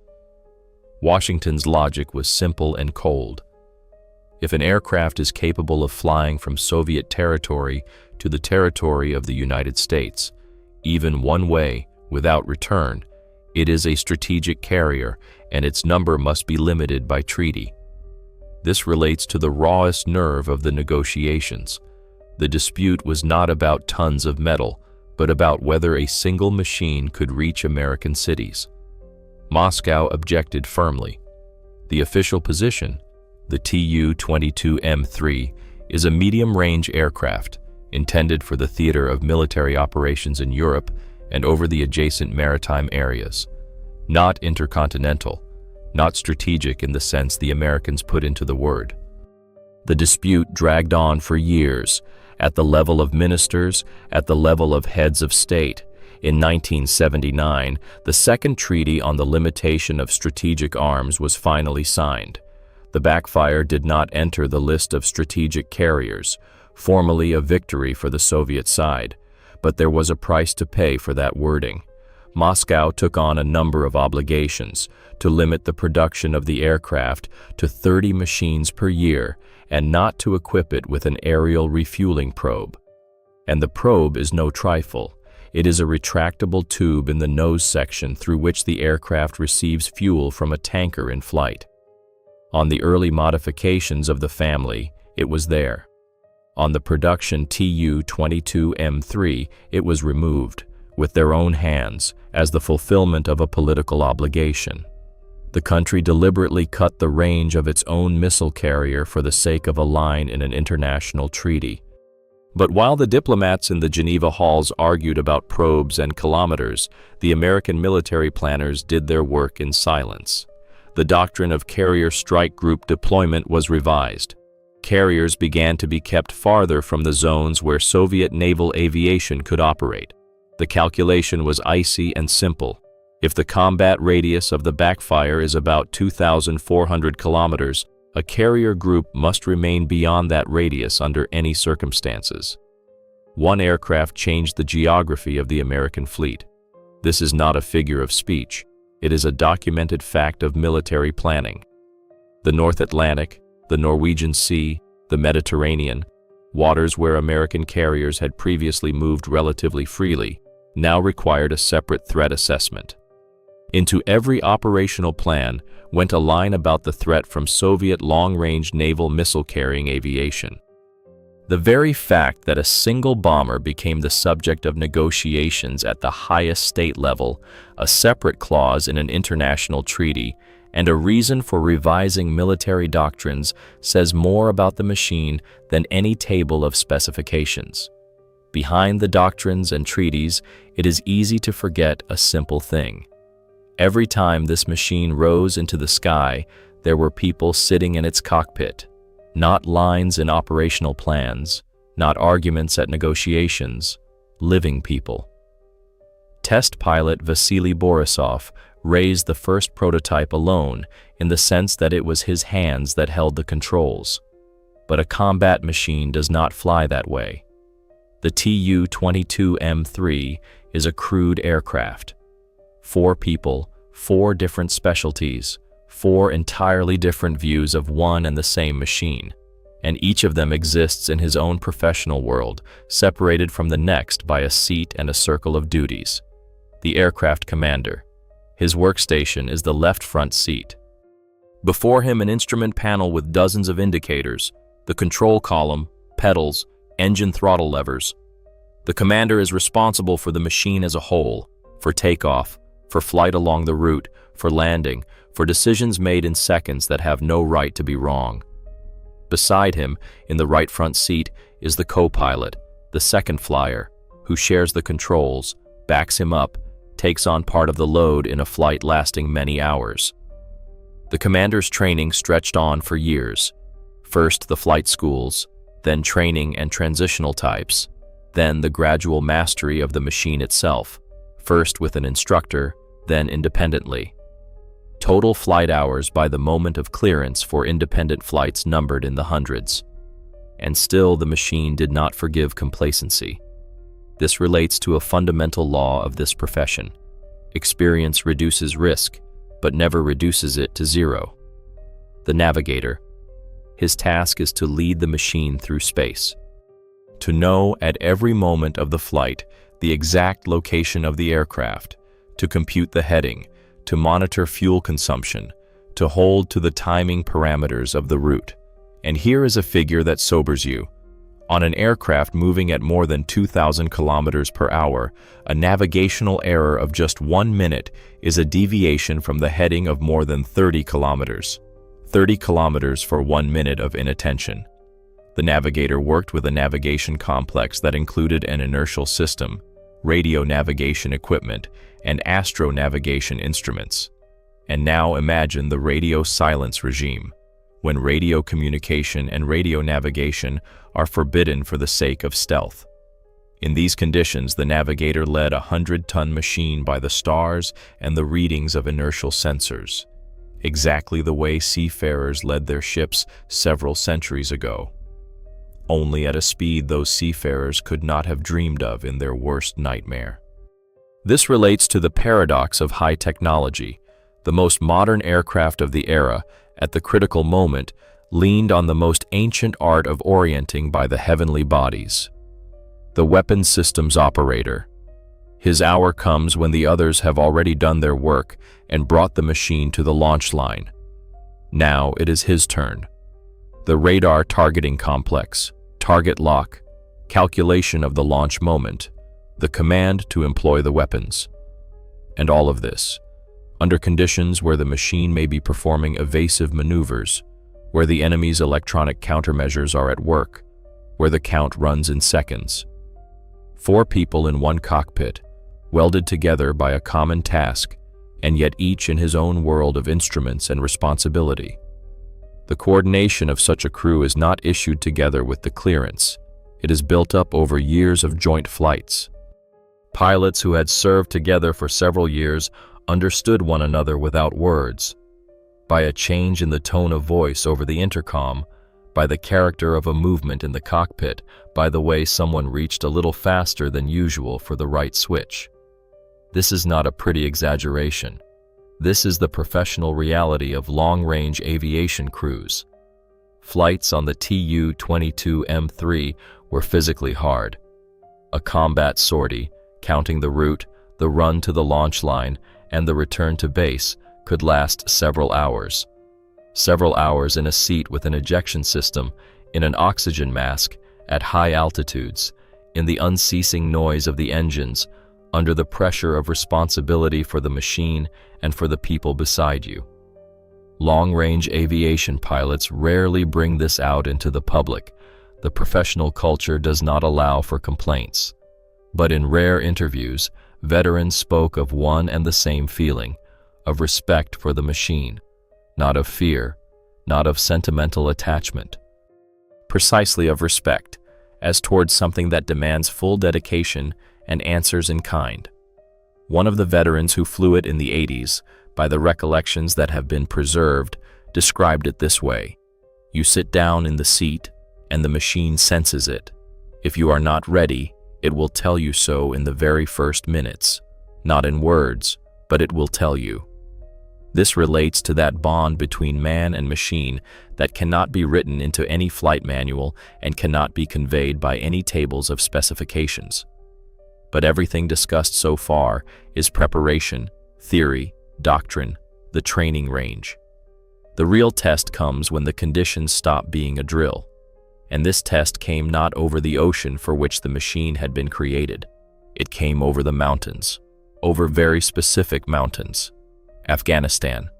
[SPEAKER 2] Washington's logic was simple and cold. If an aircraft is capable of flying from Soviet territory to the territory of the United States, even one way, without return, it is a strategic carrier, and its number must be limited by treaty. This relates to the rawest nerve of the negotiations. The dispute was not about tons of metal, but about whether a single machine could reach American cities. Moscow objected firmly. The official position, the Tu-22M3, is a medium-range aircraft, intended for the theater of military operations in Europe and over the adjacent maritime areas. Not intercontinental, not strategic in the sense the Americans put into the word. The dispute dragged on for years, at the level of ministers, at the level of heads of state. In 1979, the second treaty on the limitation of strategic arms was finally signed. The backfire did not enter the list of strategic carriers, formally a victory for the Soviet side, but there was a price to pay for that wording. Moscow took on a number of obligations to limit the production of the aircraft to 30 machines per year and not to equip it with an aerial refueling probe. And the probe is no trifle. It is a retractable tube in the nose section through which the aircraft receives fuel from a tanker in flight. On the early modifications of the family, it was there. On the production Tu-22M3, it was removed, with their own hands, as the fulfillment of a political obligation. The country deliberately cut the range of its own missile carrier for the sake of a line in an international treaty. But while the diplomats in the Geneva halls argued about probes and kilometers, the American military planners did their work in silence. The doctrine of carrier strike group deployment was revised. Carriers began to be kept farther from the zones where Soviet naval aviation could operate. The calculation was icy and simple. If the combat radius of the backfire is about 2,400 kilometers, a carrier group must remain beyond that radius under any circumstances. One aircraft changed the geography of the American fleet. This is not a figure of speech. It is a documented fact of military planning. The North Atlantic, the Norwegian Sea, the Mediterranean, waters where American carriers had previously moved relatively freely, now required a separate threat assessment. Into every operational plan went a line about the threat from Soviet long-range naval missile-carrying aviation. The very fact that a single bomber became the subject of negotiations at the highest state level, a separate clause in an international treaty, and a reason for revising military doctrines says more about the machine than any table of specifications. Behind the doctrines and treaties, it is easy to forget a simple thing. Every time this machine rose into the sky, there were people sitting in its cockpit, not lines in operational plans, not arguments at negotiations, living people. Test pilot Vasily Borisov raised the first prototype alone in the sense that it was his hands that held the controls. But a combat machine does not fly that way. The Tu-22M3 is a crude aircraft. 4 people, 4 different specialties, 4 entirely different views of one and the same machine, and each of them exists in his own professional world, separated from the next by a seat and a circle of duties. The aircraft commander. His workstation is the left front seat. Before him, an instrument panel with dozens of indicators, the control column, pedals, engine throttle levers. The commander is responsible for the machine as a whole, for takeoff, for flight along the route, for landing, for decisions made in seconds that have no right to be wrong. Beside him, in the right front seat, is the co-pilot, the second flyer, who shares the controls, backs him up, takes on part of the load in a flight lasting many hours. The commander's training stretched on for years. First the flight schools, then training and transitional types, then the gradual mastery of the machine itself, first with an instructor, then independently. Total flight hours by the moment of clearance for independent flights numbered in the hundreds. And still the machine did not forgive complacency. This relates to a fundamental law of this profession. Experience reduces risk, but never reduces it to zero. The navigator. His task is to lead the machine through space. To know at every moment of the flight the exact location of the aircraft, to compute the heading, to monitor fuel consumption, to hold to the timing parameters of the route. And here is a figure that sobers you. On an aircraft moving at more than 2,000 kilometers per hour, a navigational error of just 1 minute is a deviation from the heading of more than 30 kilometers. 30 kilometers for 1 minute of inattention. The navigator worked with a navigation complex that included an inertial system, radio navigation equipment, and astro-navigation instruments. And now imagine the radio silence regime, when radio communication and radio navigation are forbidden for the sake of stealth. In these conditions, the navigator led a 100-ton machine by the stars and the readings of inertial sensors, exactly the way seafarers led their ships several centuries ago, only at a speed those seafarers could not have dreamed of in their worst nightmare. This relates to the paradox of high technology. The most modern aircraft of the era, at the critical moment, leaned on the most ancient art of orienting by the heavenly bodies. The weapons systems operator. His hour comes when the others have already done their work and brought the machine to the launch line. Now it is his turn. The radar targeting complex, target lock, calculation of the launch moment, the command to employ the weapons. And all of this, under conditions where the machine may be performing evasive maneuvers, where the enemy's electronic countermeasures are at work, where the count runs in seconds. 4 people in one cockpit, welded together by a common task, and yet each in his own world of instruments and responsibility. The coordination of such a crew is not issued together with the clearance. It is built up over years of joint flights. Pilots who had served together for several years understood one another without words, by a change in the tone of voice over the intercom, by the character of a movement in the cockpit, by the way someone reached a little faster than usual for the right switch. This is not a pretty exaggeration. This is the professional reality of long-range aviation crews. Flights on the Tu-22M3 were physically hard. A combat sortie, counting the route, the run to the launch line, and the return to base, could last several hours. Several hours in a seat with an ejection system, in an oxygen mask, at high altitudes, in the unceasing noise of the engines, under the pressure of responsibility for the machine and for the people beside you. Long-range aviation pilots rarely bring this out into the public. The professional culture does not allow for complaints. But in rare interviews, veterans spoke of one and the same feeling, of respect for the machine, not of fear, not of sentimental attachment. Precisely of respect, as towards something that demands full dedication and answers in kind. One of the veterans who flew it in the 80s, by the recollections that have been preserved, described it this way: you sit down in the seat, and the machine senses it. If you are not ready, it will tell you so in the very first minutes, not in words, but it will tell you. This relates to that bond between man and machine that cannot be written into any flight manual and cannot be conveyed by any tables of specifications. But everything discussed so far is preparation, theory, doctrine, the training range. The real test comes when the conditions stop being a drill. And this test came not over the ocean for which the machine had been created. It came over the mountains, over very specific mountains. Afghanistan,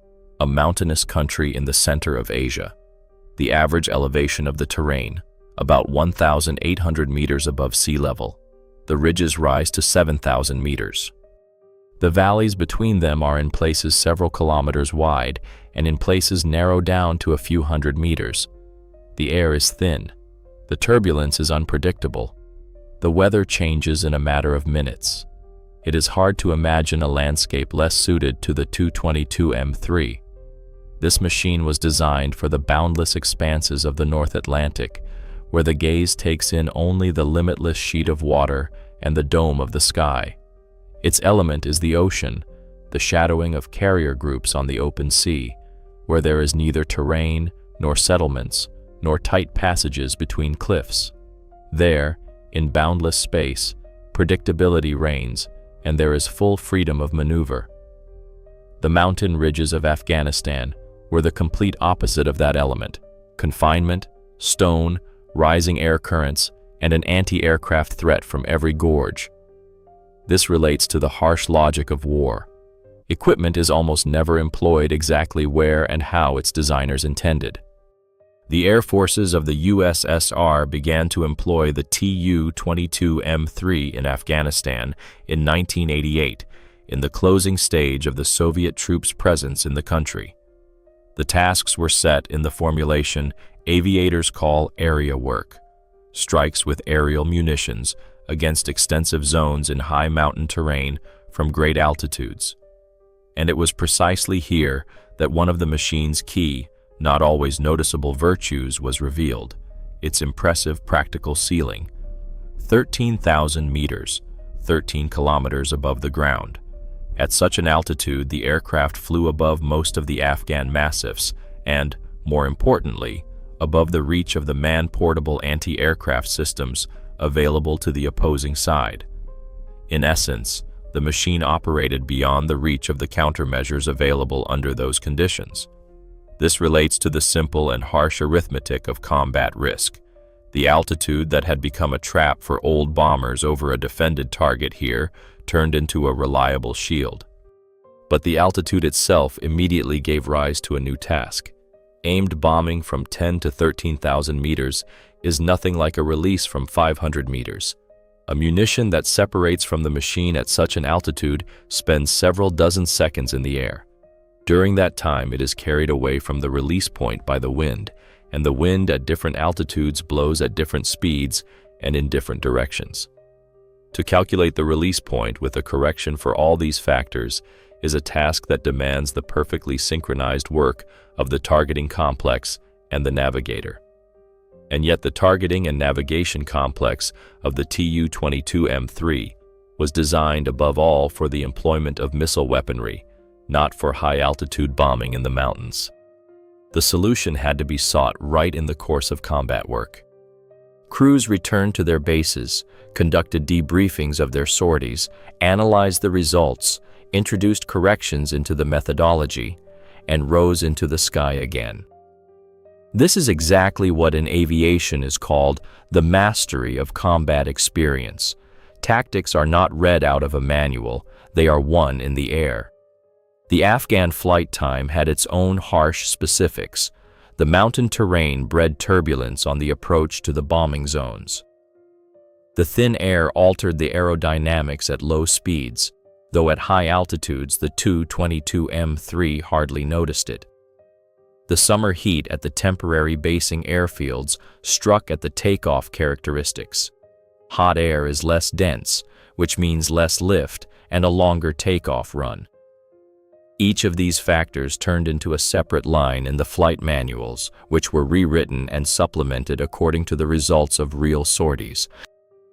[SPEAKER 2] a mountainous country in the center of Asia. The average elevation of the terrain, about 1,800 meters above sea level. The ridges rise to 7,000 meters. The valleys between them are in places several kilometers wide and in places narrow down to a few hundred meters. The air is thin. The turbulence is unpredictable. The weather changes in a matter of minutes. It is hard to imagine a landscape less suited to the Tu-22M3. This machine was designed for the boundless expanses of the North Atlantic, where the gaze takes in only the limitless sheet of water and the dome of the sky. Its element is the ocean, the shadowing of carrier groups on the open sea, where there is neither terrain nor settlements, nor tight passages between cliffs. There, in boundless space, predictability reigns, and there is full freedom of maneuver. The mountain ridges of Afghanistan were the complete opposite of that element: confinement, stone, rising air currents, and an anti-aircraft threat from every gorge. This relates to the harsh logic of war. Equipment is almost never employed exactly where and how its designers intended. The air forces of the USSR began to employ the Tu-22M3 in Afghanistan in 1988, in the closing stage of the Soviet troops' presence in the country. The tasks were set in the formulation aviators call area work, strikes with aerial munitions against extensive zones in high mountain terrain from great altitudes. And it was precisely here that one of the machine's key, not always noticeable virtues was revealed, its impressive practical ceiling. 13,000 meters, 13 kilometers above the ground. At such an altitude, the aircraft flew above most of the Afghan massifs and, more importantly, above the reach of the man-portable anti-aircraft systems available to the opposing side. In essence, the machine operated beyond the reach of the countermeasures available under those conditions. This relates to the simple and harsh arithmetic of combat risk. The altitude that had become a trap for old bombers over a defended target here turned into a reliable shield. But the altitude itself immediately gave rise to a new task. Aimed bombing from 10 to 13,000 meters is nothing like a release from 500 meters. A munition that separates from the machine at such an altitude spends several dozen seconds in the air. During that time, it is carried away from the release point by the wind, and the wind at different altitudes blows at different speeds and in different directions. To calculate the release point with a correction for all these factors is a task that demands the perfectly synchronized work of the targeting complex and the navigator. And yet the targeting and navigation complex of the Tu-22M3 was designed above all for the employment of missile weaponry, not for high-altitude bombing in the mountains. The solution had to be sought right in the course of combat work. Crews returned to their bases, conducted debriefings of their sorties, analyzed the results, introduced corrections into the methodology, and rose into the sky again. This is exactly what in aviation is called the mastery of combat experience. Tactics are not read out of a manual, they are won in the air. The Afghan flight time had its own harsh specifics. The mountain terrain bred turbulence on the approach to the bombing zones. The thin air altered the aerodynamics at low speeds, though at high altitudes the Tu-22M3 hardly noticed it. The summer heat at the temporary basing airfields struck at the takeoff characteristics. Hot air is less dense, which means less lift and a longer takeoff run. Each of these factors turned into a separate line in the flight manuals, which were rewritten and supplemented according to the results of real sorties.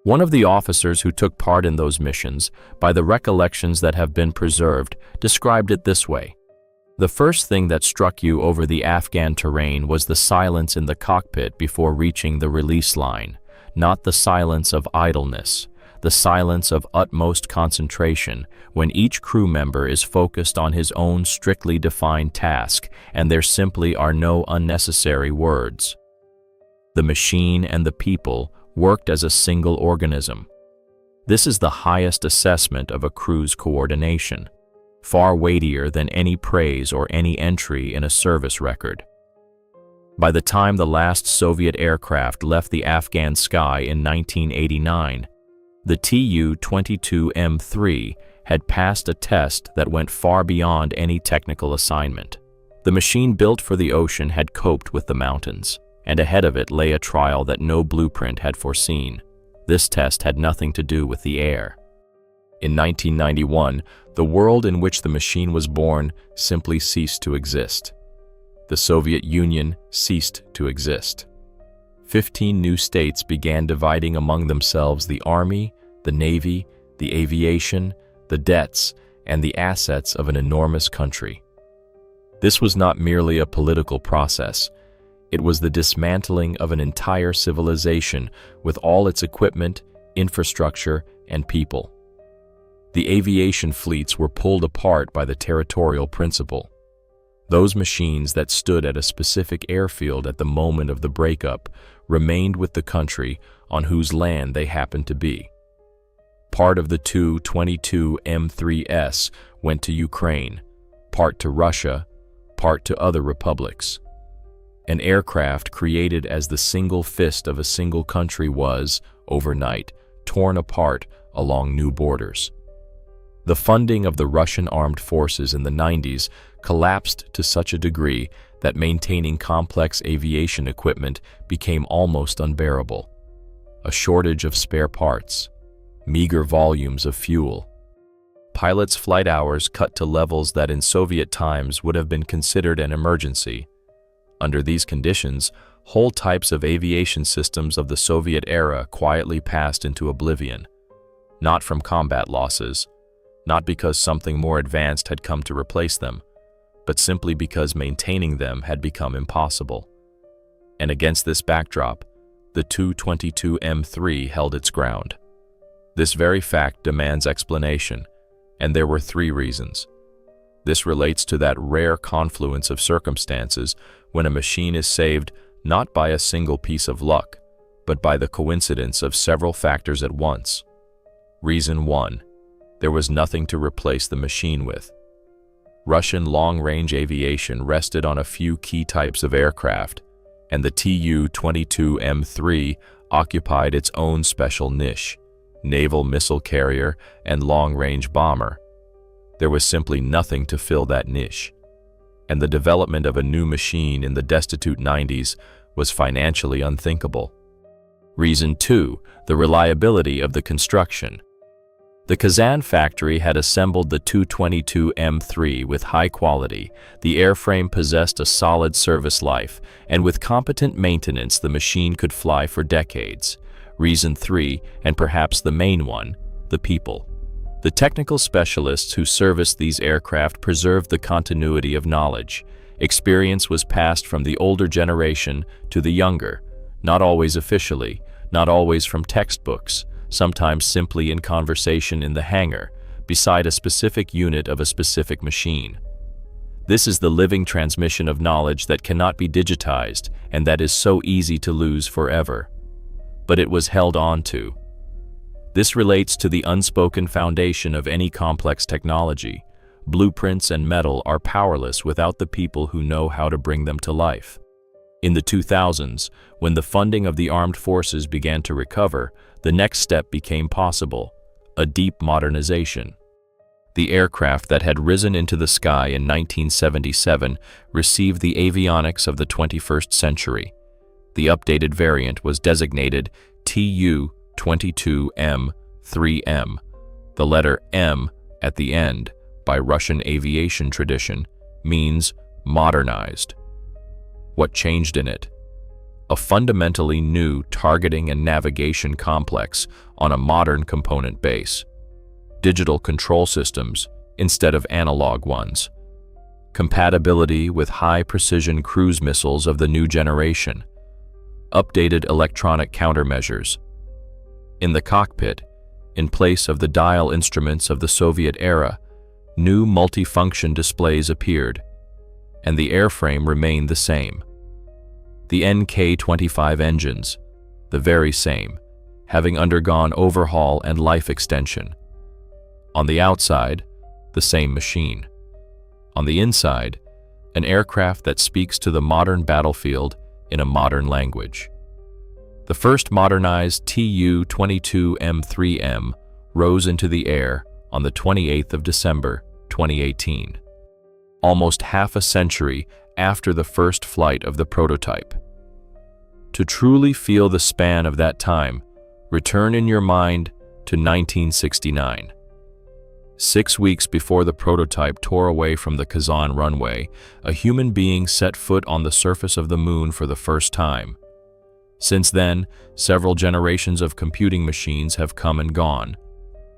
[SPEAKER 2] One of the officers who took part in those missions, by the recollections that have been preserved, described it this way. The first thing that struck you over the Afghan terrain was the silence in the cockpit before reaching the release line, not the silence of idleness, the silence of utmost concentration when each crew member is focused on his own strictly defined task and there simply are no unnecessary words. The machine and the people worked as a single organism. This is the highest assessment of a crew's coordination, far weightier than any praise or any entry in a service record. By the time the last Soviet aircraft left the Afghan sky in 1989, the Tu-22M3 had passed a test that went far beyond any technical assignment. The machine built for the ocean had coped with the mountains, and ahead of it lay a trial that no blueprint had foreseen. This test had nothing to do with the air. In 1991, the world in which the machine was born simply ceased to exist. The Soviet Union ceased to exist. 15 new states began dividing among themselves the army, the navy, the aviation, the debts, and the assets of an enormous country. This was not merely a political process. It was the dismantling of an entire civilization with all its equipment, infrastructure, and people. The aviation fleets were pulled apart by the territorial principle. Those machines that stood at a specific airfield at the moment of the breakup remained with the country on whose land they happened to be. Part of the Tu-22M3S went to Ukraine, part to Russia, part to other republics. An aircraft created as the single fist of a single country was, overnight, torn apart along new borders. The funding of the Russian armed forces in the 90s collapsed to such a degree that maintaining complex aviation equipment became almost unbearable. A shortage of spare parts, meager volumes of fuel. Pilots' flight hours cut to levels that in Soviet times would have been considered an emergency. Under these conditions, whole types of aviation systems of the Soviet era quietly passed into oblivion. Not from combat losses, not because something more advanced had come to replace them, but simply because maintaining them had become impossible. And against this backdrop, the Tu-22 M3 held its ground. This very fact demands explanation, and there were 3 reasons. This relates to that rare confluence of circumstances when a machine is saved not by a single piece of luck, but by the coincidence of several factors at once. Reason 1. There was nothing to replace the machine with. Russian long-range aviation rested on a few key types of aircraft, and the Tu-22 M3 occupied its own special niche, naval missile carrier and long-range bomber. There was simply nothing to fill that niche, and the development of a new machine in the destitute 90s was financially unthinkable. Reason 2. The reliability of the construction. The Kazan factory had assembled the Tu-22 M3 with high quality, the airframe possessed a solid service life, and with competent maintenance the machine could fly for decades. Reason 3, and perhaps the main one, the people. The technical specialists who serviced these aircraft preserved the continuity of knowledge. Experience was passed from the older generation to the younger, not always officially, not always from textbooks, sometimes simply in conversation in the hangar, beside a specific unit of a specific machine. This is the living transmission of knowledge that cannot be digitized and that is so easy to lose forever. But it was held on to. This relates to the unspoken foundation of any complex technology. Blueprints and metal are powerless without the people who know how to bring them to life. In the 2000s, when the funding of the armed forces began to recover, the next step became possible: a deep modernization. The aircraft that had risen into the sky in 1977 received the avionics of the 21st century. The updated variant was designated Tu-22M-3M, the letter M at the end, by Russian aviation tradition, means modernized. What changed in it? A fundamentally new targeting and navigation complex on a modern component base. Digital control systems instead of analog ones. Compatibility with high-precision cruise missiles of the new generation. Updated electronic countermeasures. In the cockpit, in place of the dial instruments of the Soviet era, new multifunction displays appeared, and the airframe remained the same. The NK-25 engines, the very same, having undergone overhaul and life extension. On the outside, the same machine. On the inside, an aircraft that speaks to the modern battlefield in a modern language. The first modernized Tu-22M-3M rose into the air on the 28th of December, 2018. Almost half a century after the first flight of the prototype. To truly feel the span of that time, return in your mind to 1969. 6 weeks before the prototype tore away from the Kazan runway, a human being set foot on the surface of the moon for the first time. Since then, several generations of computing machines have come and gone.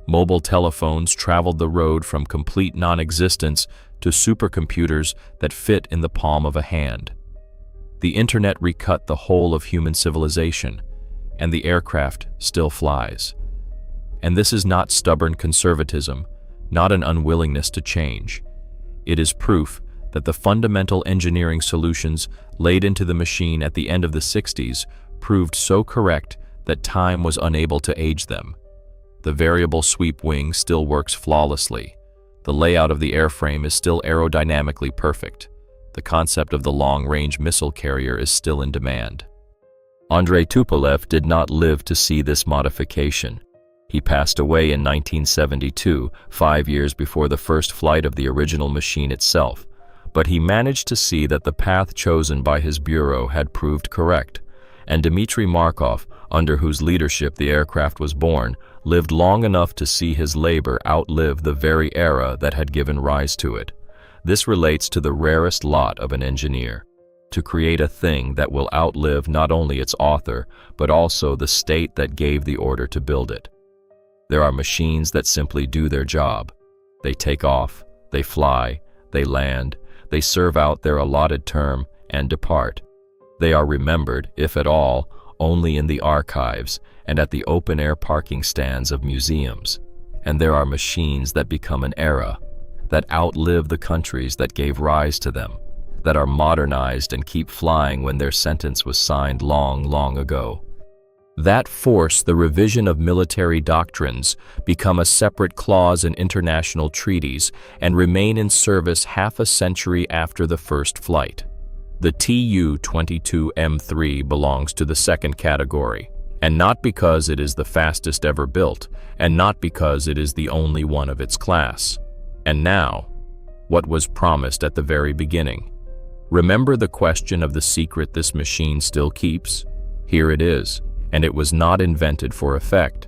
[SPEAKER 2] Mobile telephones traveled the road from complete non-existence to supercomputers that fit in the palm of a hand. The internet recut the whole of human civilization, and the aircraft still flies. And this is not stubborn conservatism, not an unwillingness to change. It is proof that the fundamental engineering solutions laid into the machine at the end of the 60s proved so correct that time was unable to age them. The variable sweep wing still works flawlessly. The layout of the airframe is still aerodynamically perfect. The concept of the long-range missile carrier is still in demand.
[SPEAKER 1] Andrei Tupolev did not live to see this modification. He passed away in 1972, 5 years before the first flight of the original machine itself, but he managed to see that the path chosen by his bureau had proved correct, and Dmitry Markov, under whose leadership the aircraft was born, lived long enough to see his labor outlive the very era that had given rise to it. This relates to the rarest lot of an engineer, to create a thing that will outlive not only its author, but also the state that gave the order to build it. There are machines that simply do their job. They take off, they fly, they land, they serve out their allotted term and depart. They are remembered, if at all, only in the archives and at the open-air parking stands of museums. And there are machines that become an era, that outlive the countries that gave rise to them, that are modernized and keep flying when their sentence was signed long, long ago. That force the revision of military doctrines, become a separate clause in international treaties, and remain in service half a century after the first flight. The Tu-22M3 belongs to the second category, and not because it is the fastest ever built, and not because it is the only one of its class. And now, what was promised at the very beginning? Remember the question of the secret this machine still keeps? Here it is, and it was not invented for effect.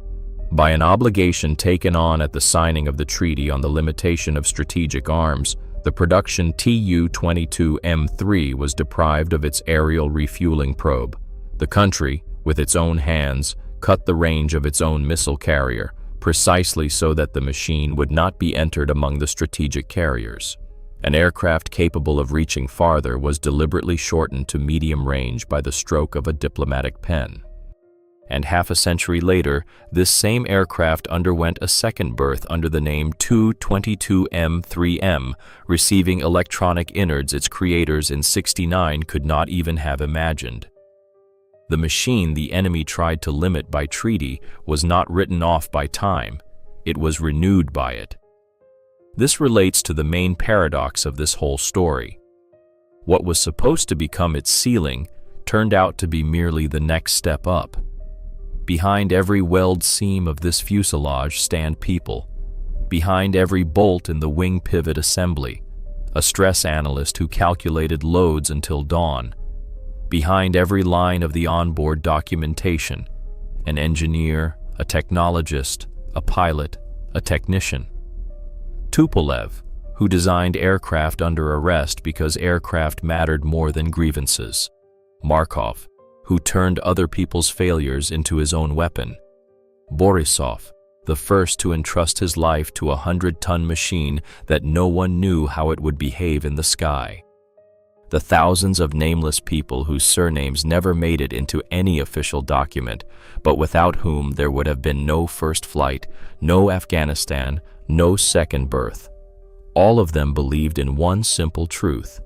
[SPEAKER 1] By an obligation taken on at the signing of the Treaty on the Limitation of Strategic Arms, the production Tu-22M3 was deprived of its aerial refueling probe. The country, with its own hands, cut the range of its own missile carrier, precisely so that the machine would not be entered among the strategic carriers. An aircraft capable of reaching farther was deliberately shortened to medium range by the stroke of a diplomatic pen. And half a century later, this same aircraft underwent a second birth under the name Tu-22M3M, receiving electronic innards its creators in '69 could not even have imagined. The machine the enemy tried to limit by treaty was not written off by time, it was renewed by it. This relates to the main paradox of this whole story. What was supposed to become its ceiling turned out to be merely the next step up. Behind every weld seam of this fuselage stand people. Behind every bolt in the wing pivot assembly, a stress analyst who calculated loads until dawn. Behind every line of the onboard documentation, an engineer, a technologist, a pilot, a technician. Tupolev, who designed aircraft under arrest because aircraft mattered more than grievances. Markov, who turned other people's failures into his own weapon. Borisov, the first to entrust his life to a 100-ton machine that no one knew how it would behave in the sky. The thousands of nameless people whose surnames never made it into any official document, but without whom there would have been no first flight, no Afghanistan, no second birth. All of them believed in one simple truth.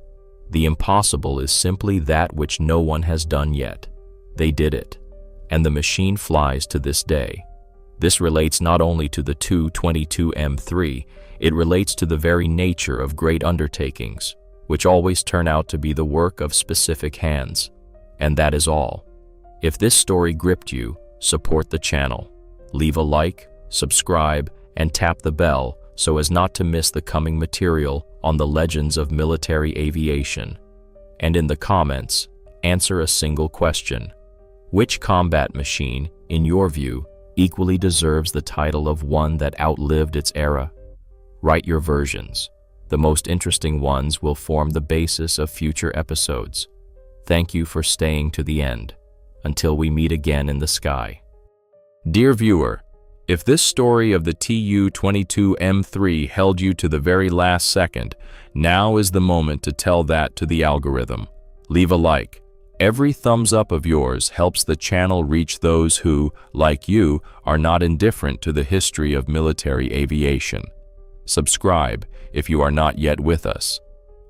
[SPEAKER 1] The impossible is simply that which no one has done yet. They did it, and the machine flies to this day. This relates not only to the Tu-22M3, it relates to the very nature of great undertakings, which always turn out to be the work of specific hands. And that is all. If this story gripped you, support the channel. Leave a like, subscribe, and tap the bell so as not to miss the coming material on the legends of military aviation. And in the comments, answer a single question. Which combat machine, in your view, equally deserves the title of one that outlived its era? Write your versions. The most interesting ones will form the basis of future episodes. Thank you for staying to the end. Until we meet again in the sky. Dear viewer, if this story of the Tu-22M3 held you to the very last second, now is the moment to tell that to the algorithm. Leave a like. Every thumbs up of yours helps the channel reach those who, like you, are not indifferent to the history of military aviation. Subscribe if you are not yet with us.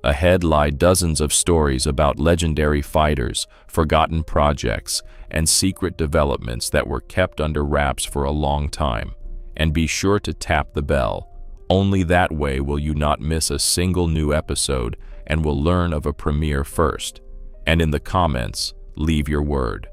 [SPEAKER 1] Ahead lie dozens of stories about legendary fighters, forgotten projects, and secret developments that were kept under wraps for a long time. And be sure to tap the bell. Only that way will you not miss a single new episode
[SPEAKER 2] and will learn of a premiere first. And in the comments, leave your word.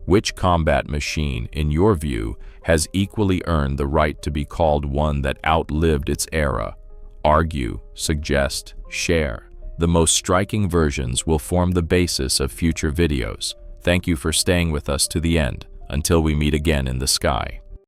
[SPEAKER 2] Which combat machine, in your view, has equally earned the right to be called one that outlived its era? Argue, suggest, share. The most striking versions will form the basis of future videos. Thank you for staying with us to the end. Until we meet again in the sky.